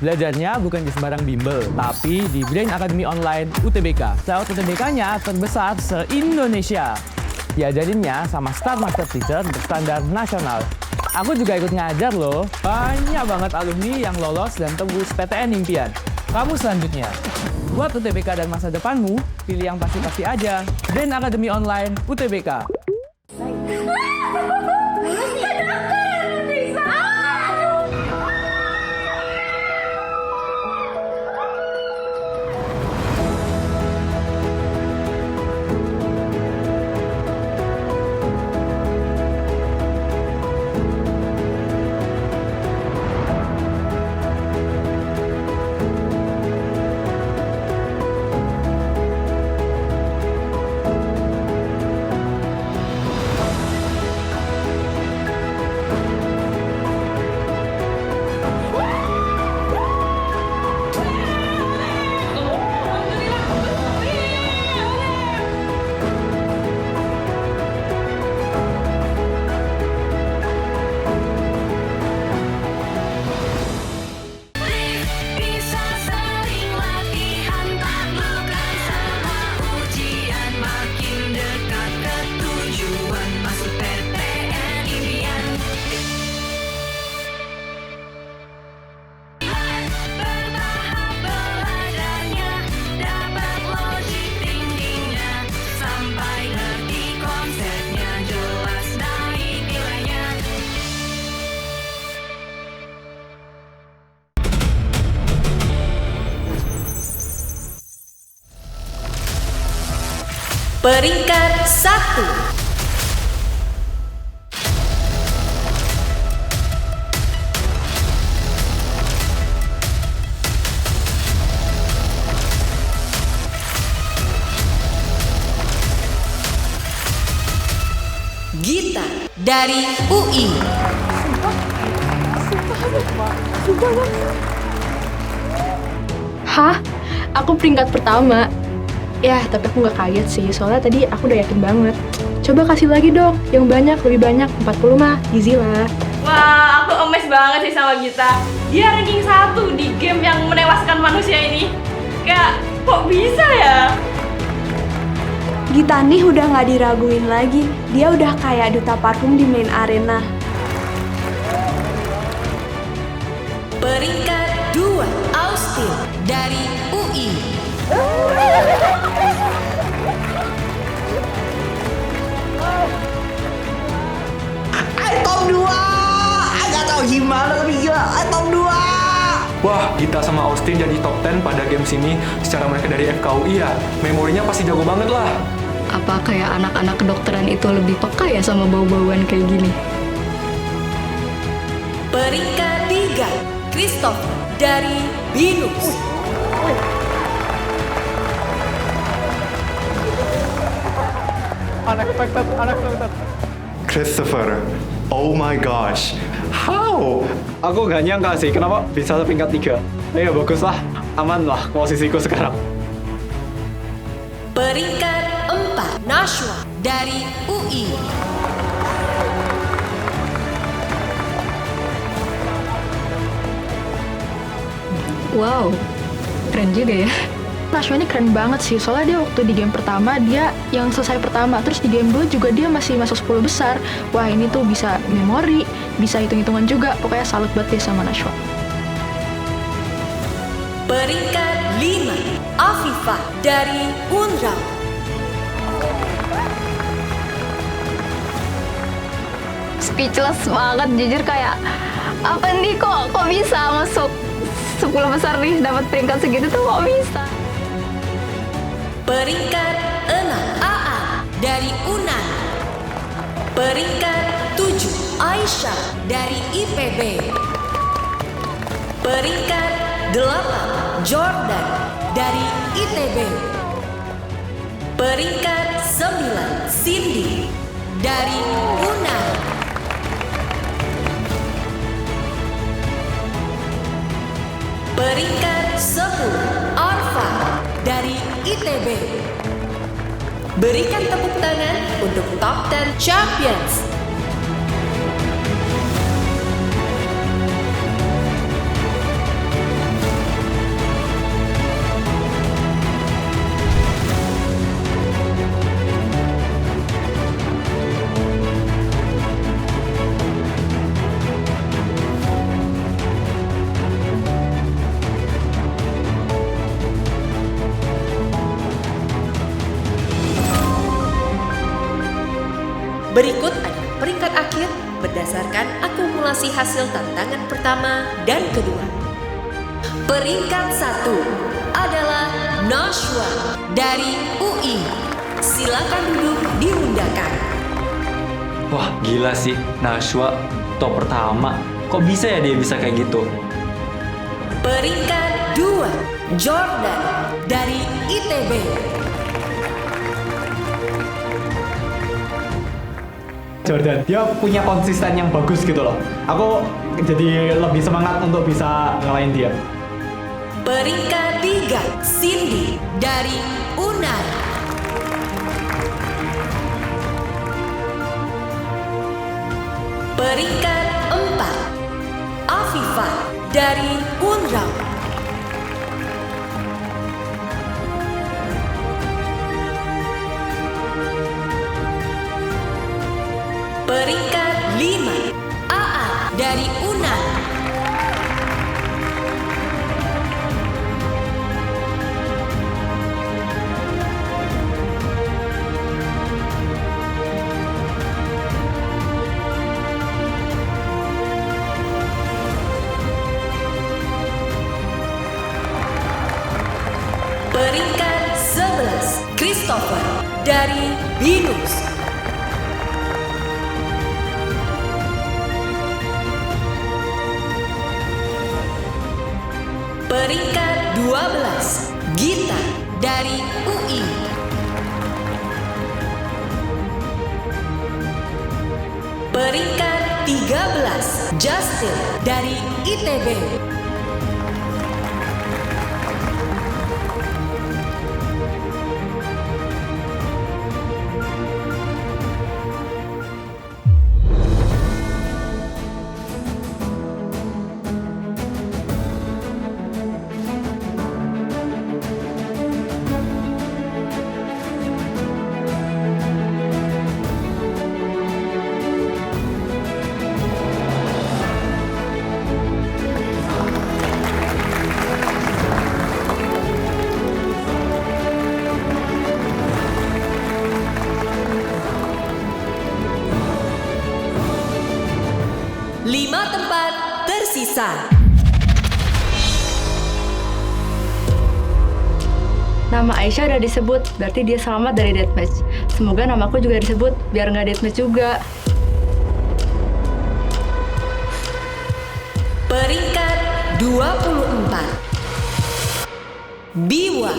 Belajarnya bukan di sembarang bimbel, tapi di Brain Academy Online UTBK. Cloud UTBK-nya terbesar se-Indonesia. Diajarinnya sama Star Master Teacher berstandar nasional. Aku juga ikut ngajar loh. Banyak banget alumni yang lolos dan tembus PTN impian. Kamu selanjutnya. Buat UTBK dan masa depanmu, pilih yang pasti-pasti aja. Brain Academy Online UTBK. Peringkat 1. Gita dari UI. Hah? Aku peringkat pertama. Ya, tapi aku nggak kaget sih, soalnya tadi aku udah yakin banget. Coba kasih lagi dong, yang banyak, lebih banyak, 40 mah, easy lah. Wah, aku amazed banget sih sama Gita. Dia ranking 1 di game yang menewaskan manusia ini. Kayak, kok bisa ya? Gita nih udah nggak diraguin lagi, dia udah kayak duta parfum di main arena. Peringkat 2, Austin dari UI. Top 2! Agak tahu gimana tapi gila, top 2! Wah, Gita sama Austin jadi top 10 pada games ini. Secara mereka dari FKUI ya, memorinya pasti jago banget lah. Apa kayak anak-anak kedokteran itu lebih peka ya sama bau-bauan kayak gini? Peringkat 3, Christopher dari Binus. Unexpected. Christopher, oh my gosh, how? Aku gak nyangka sih, kenapa bisa peringkat 3. Ya bagus lah, aman lah posisiku sekarang. Peringkat 4, Nashwa dari UI. Wow, keren juga ya. Nashwa ini keren banget sih, soalnya dia waktu di game pertama dia yang selesai pertama, terus di game 2 juga dia masih masuk 10 besar. Wah, ini tuh bisa memori, bisa hitung-hitungan juga, pokoknya salut banget deh sama Nashwa. Peringkat 5, Afifah dari Unraw. Speechless banget, jujur kayak apa nih kok bisa masuk 10 besar nih, dapat peringkat segitu tuh kok bisa. Peringkat 6, AA dari UNAN. Peringkat 7, Aisyah dari IPB. Peringkat 8, Jordan dari ITB. Peringkat 9, Cindy dari UNAN. Peringkat 10, Arfa dari ITB. Berikan tepuk tangan untuk Top 10 Champions. Berikut adalah peringkat akhir berdasarkan akumulasi hasil tantangan pertama dan kedua. Peringkat 1 adalah Nashwa dari UI. Silakan duduk diundangkan. Wah, gila sih. Nashwa top pertama. Kok bisa ya dia bisa kayak gitu? Peringkat 2, Jordan dari ITB. Jordan, dia punya konsisten yang bagus gitu loh. Aku jadi lebih semangat untuk bisa ngalahin dia. Peringkat 3, Cindy dari UNAR. Peringkat 4, Afifah dari Unraw. Peringkat 5, AA dari UNAR. Peringkat 11, Christopher dari BINUS. Peringkat 12, Gita dari UI. Peringkat 13, Justin dari ITB. Lima tempat tersisa. Nama Aisyah udah disebut, berarti dia selamat dari deathmatch. Semoga namaku juga disebut, biar nggak deathmatch juga. Peringkat 24, Biwa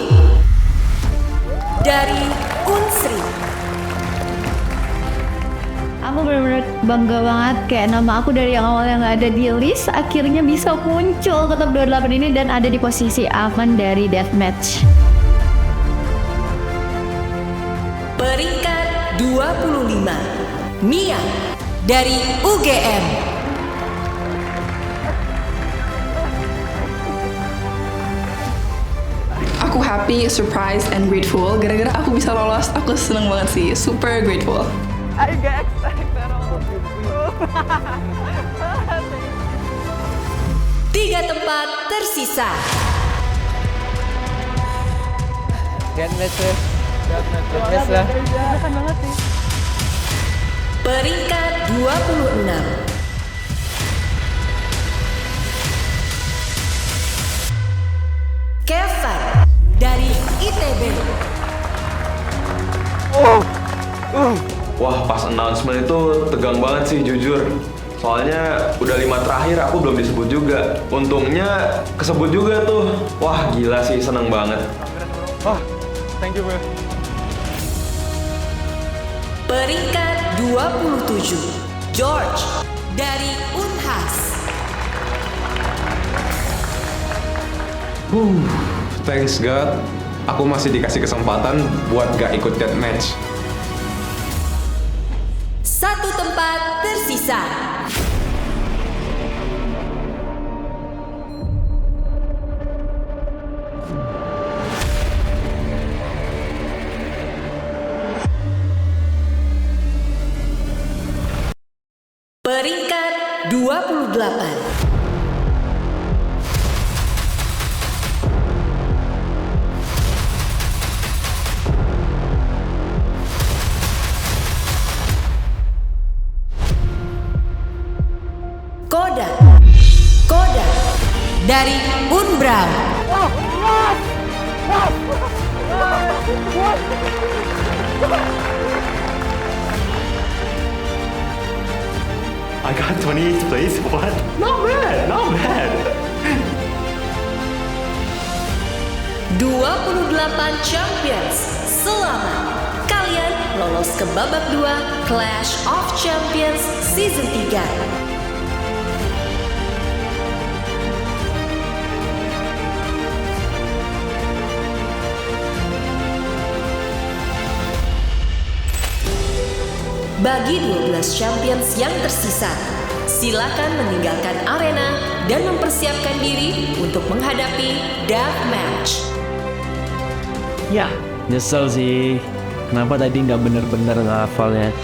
dari Unsri. Aku benar-benar bangga banget, kayak nama aku dari yang awalnya nggak ada di list akhirnya bisa muncul ke top 28 ini dan ada di posisi aman dari deathmatch. Peringkat 25, Mia dari UGM. Aku happy, surprised, and grateful. Gara-gara aku bisa lolos, aku seneng banget sih. Super grateful. I get excited at all. 3 tempat tersisa. Deathmatch lah. Enakan banget sih. Peringkat 26, Kevin dari ITB. Wah, pas announcement itu tegang banget sih jujur. Soalnya udah 5 terakhir aku belum disebut juga. Untungnya kesebut juga tuh. Wah, gila sih, seneng banget. Wah, thank you, bro. Peringkat 27, George dari Unhas. Thanks God, aku masih dikasih kesempatan buat gak ikut deathmatch. 1 tempat tersisa. Peringkat 28, dari Unbrau. I got 28th place. What? Not bad. Not bad. 28 champions, selamat. Kalian lolos ke babak 2 Clash of Champions Season 3. Bagi 12 champions yang tersisa, silakan meninggalkan arena dan mempersiapkan diri untuk menghadapi Deathmatch. Ya, nyesel sih. Kenapa tadi nggak bener-bener hafalnya?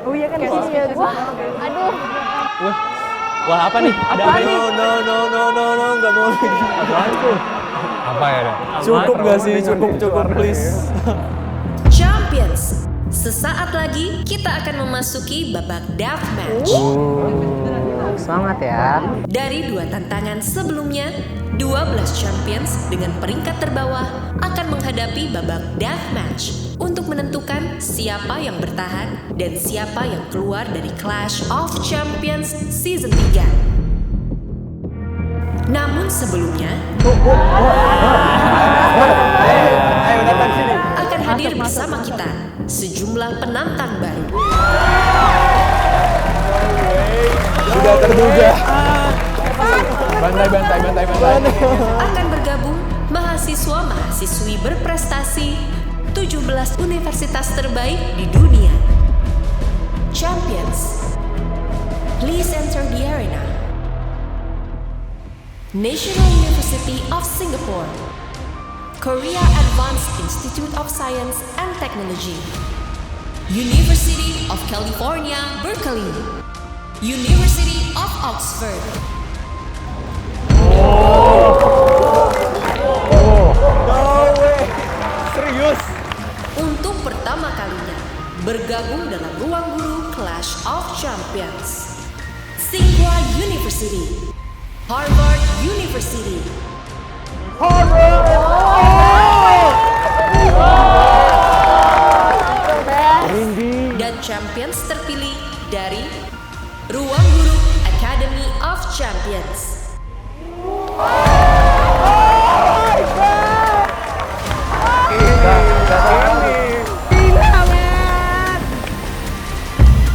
Oh iya kan gini ya gua. Aduh. Wah, apa nih? Ada apa nih? No, nggak mau lagi. Apaan tuh? Apa ya? Cukup nggak sih? Cukup, please. Champions, sesaat lagi kita akan memasuki babak Deathmatch. Semangat ya. Dari 2 tantangan sebelumnya, 12 champions dengan peringkat terbawah akan menghadapi babak Deathmatch untuk menentukan siapa yang bertahan dan siapa yang keluar dari Clash of Champions Season 3. Namun sebelumnya, akan hadir bersama kita sejumlah penantang baru. Sudah terduga. Bantai. Akan bergabung mahasiswa-mahasiswi berprestasi 17 universitas terbaik di dunia. Champions, please enter the arena. National University of Singapore, Korea Advanced Institute of Science and Technology, University of California, Berkeley, University of Oxford. Serius? Untuk pertama kalinya bergabung dalam ruang guru Clash of Champions, Tsinghua University, Harvard University, dan champions terpilih dari ruang guru Academy of Champions.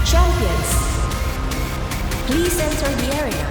Champions, please enter the area.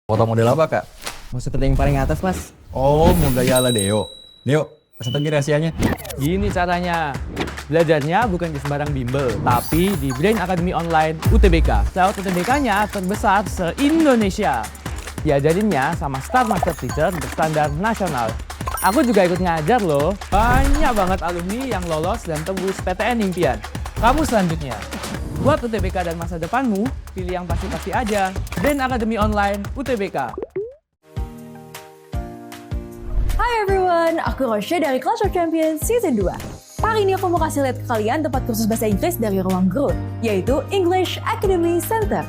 Foto model apa, Kak? Mau seperti yang paling atas, Mas. Oh, mau gaya ala Deo. Deo, pesan lagi rahasianya. Gini caranya. Belajarnya bukan di sembarang bimbel, tapi di Brain Academy Online UTBK. Lewat UTBK-nya terbesar se-Indonesia. Diajarinnya sama Star Master Teacher berstandar nasional. aku juga ikut ngajar loh. Banyak banget alumni yang lolos dan tembus PTN impian. Kamu selanjutnya. Buat UTBK dan masa depanmu, pilih yang pasti-pasti aja. Brain Academy Online UTBK. Hai everyone, aku Rosya dari Clash of Champions Season 2. Hari ini aku mau kasih lihat ke kalian tempat kursus bahasa Inggris dari Ruang Guru, yaitu English Academy Center.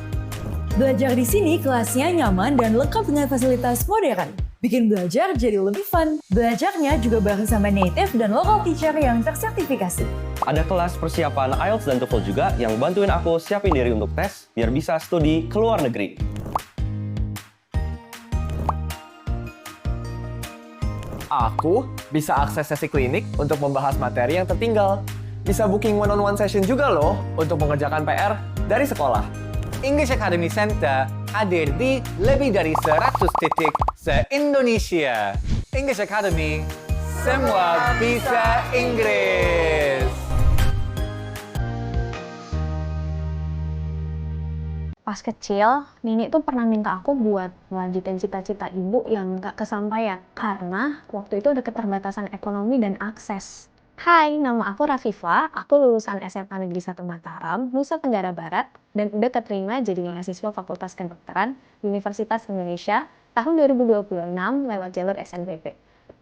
Belajar di sini kelasnya nyaman dan lengkap dengan fasilitas modern. Bikin belajar jadi lebih fun. Belajarnya juga bareng sama native dan local teacher yang tersertifikasi. Ada kelas persiapan IELTS dan TOEFL juga yang bantuin aku siapin diri untuk tes biar bisa studi ke luar negeri. Aku bisa akses sesi klinik untuk membahas materi yang tertinggal. Bisa booking one-on-one session juga loh untuk mengerjakan PR dari sekolah. English Academy Center hadir di lebih dari 100 titik se-Indonesia. English Academy, semua bisa Inggris. Pas kecil, Nini tuh pernah minta aku buat melanjutin cita-cita ibu yang gak kesampaian. Karena waktu itu ada keterbatasan ekonomi dan akses. Hai, nama aku Rafifa. Aku lulusan SMA Negeri 1 Mataram, Nusa Tenggara Barat, dan udah keterima jadi mahasiswa Fakultas Kedokteran Universitas Indonesia tahun 2026 lewat jalur SNPP.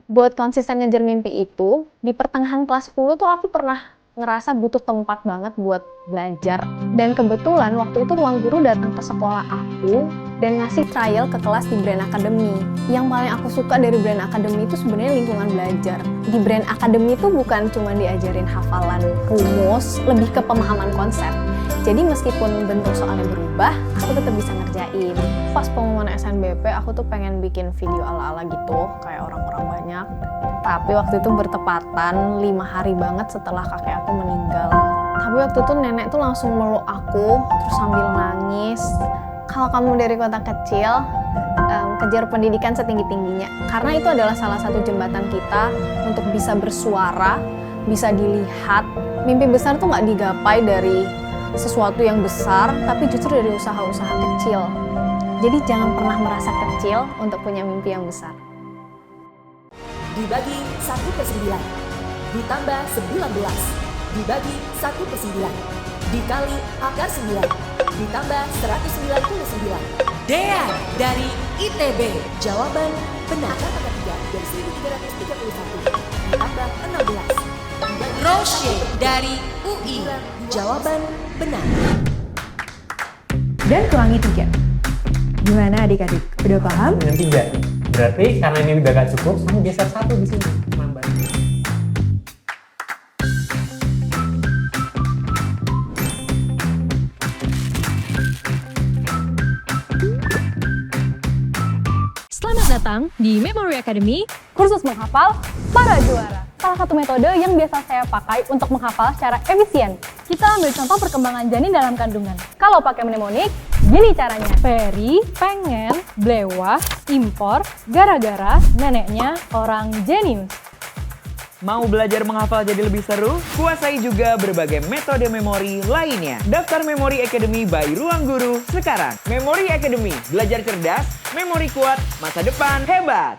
Buat konsisten ngejar mimpi itu, di pertengahan kelas 10 tuh aku pernah ngerasa butuh tempat banget buat belajar. Dan kebetulan waktu itu Ruang Guru datang ke sekolah aku dan ngasih trial ke kelas di Brain Academy. Yang paling aku suka dari Brain Academy itu sebenarnya lingkungan belajar. Di Brain Academy itu bukan cuma diajarin hafalan rumus, lebih ke pemahaman konsep. Jadi meskipun bentuk soalnya berubah, aku tetap bisa ngerjain. Pas pengumuman SNBP, aku tuh pengen bikin video ala-ala gitu, kayak orang-orang banyak. Tapi waktu itu bertepatan 5 hari banget setelah kakek aku meninggal. Tapi waktu itu nenek tuh langsung meluk aku, terus sambil nangis. Kalau kamu dari kota kecil, kejar pendidikan setinggi-tingginya. Karena itu adalah salah satu jembatan kita untuk bisa bersuara, bisa dilihat. Mimpi besar tuh nggak digapai dari sesuatu yang besar, tapi justru dari usaha-usaha kecil. Jadi jangan pernah merasa kecil untuk punya mimpi yang besar. Dibagi 1/9, ditambah 19, dibagi 1/9, dikali akar 9, ditambah 199. Dean dari ITB, jawaban benar. Akar 3 dari 1331, ditambah 16. Rosye dari UI, jawaban benar. Dan kurangi 3. Gimana adik-adik? Udah paham? Dengan 3. Berarti karena ini udah gak cukup, kamu geser 1 di sini. Nambah. Selamat datang di Memory Academy, kursus menghafal para juara. Salah satu metode yang biasa saya pakai untuk menghafal secara efisien. Kita ambil contoh perkembangan janin dalam kandungan. Kalau pakai mnemonik, gini caranya. Ferry pengen blewah impor gara-gara neneknya orang jenius. Mau belajar menghafal jadi lebih seru? Kuasai juga berbagai metode memori lainnya. Daftar Memory Academy by Ruang Guru sekarang. Memory Academy, belajar cerdas, memori kuat, masa depan hebat.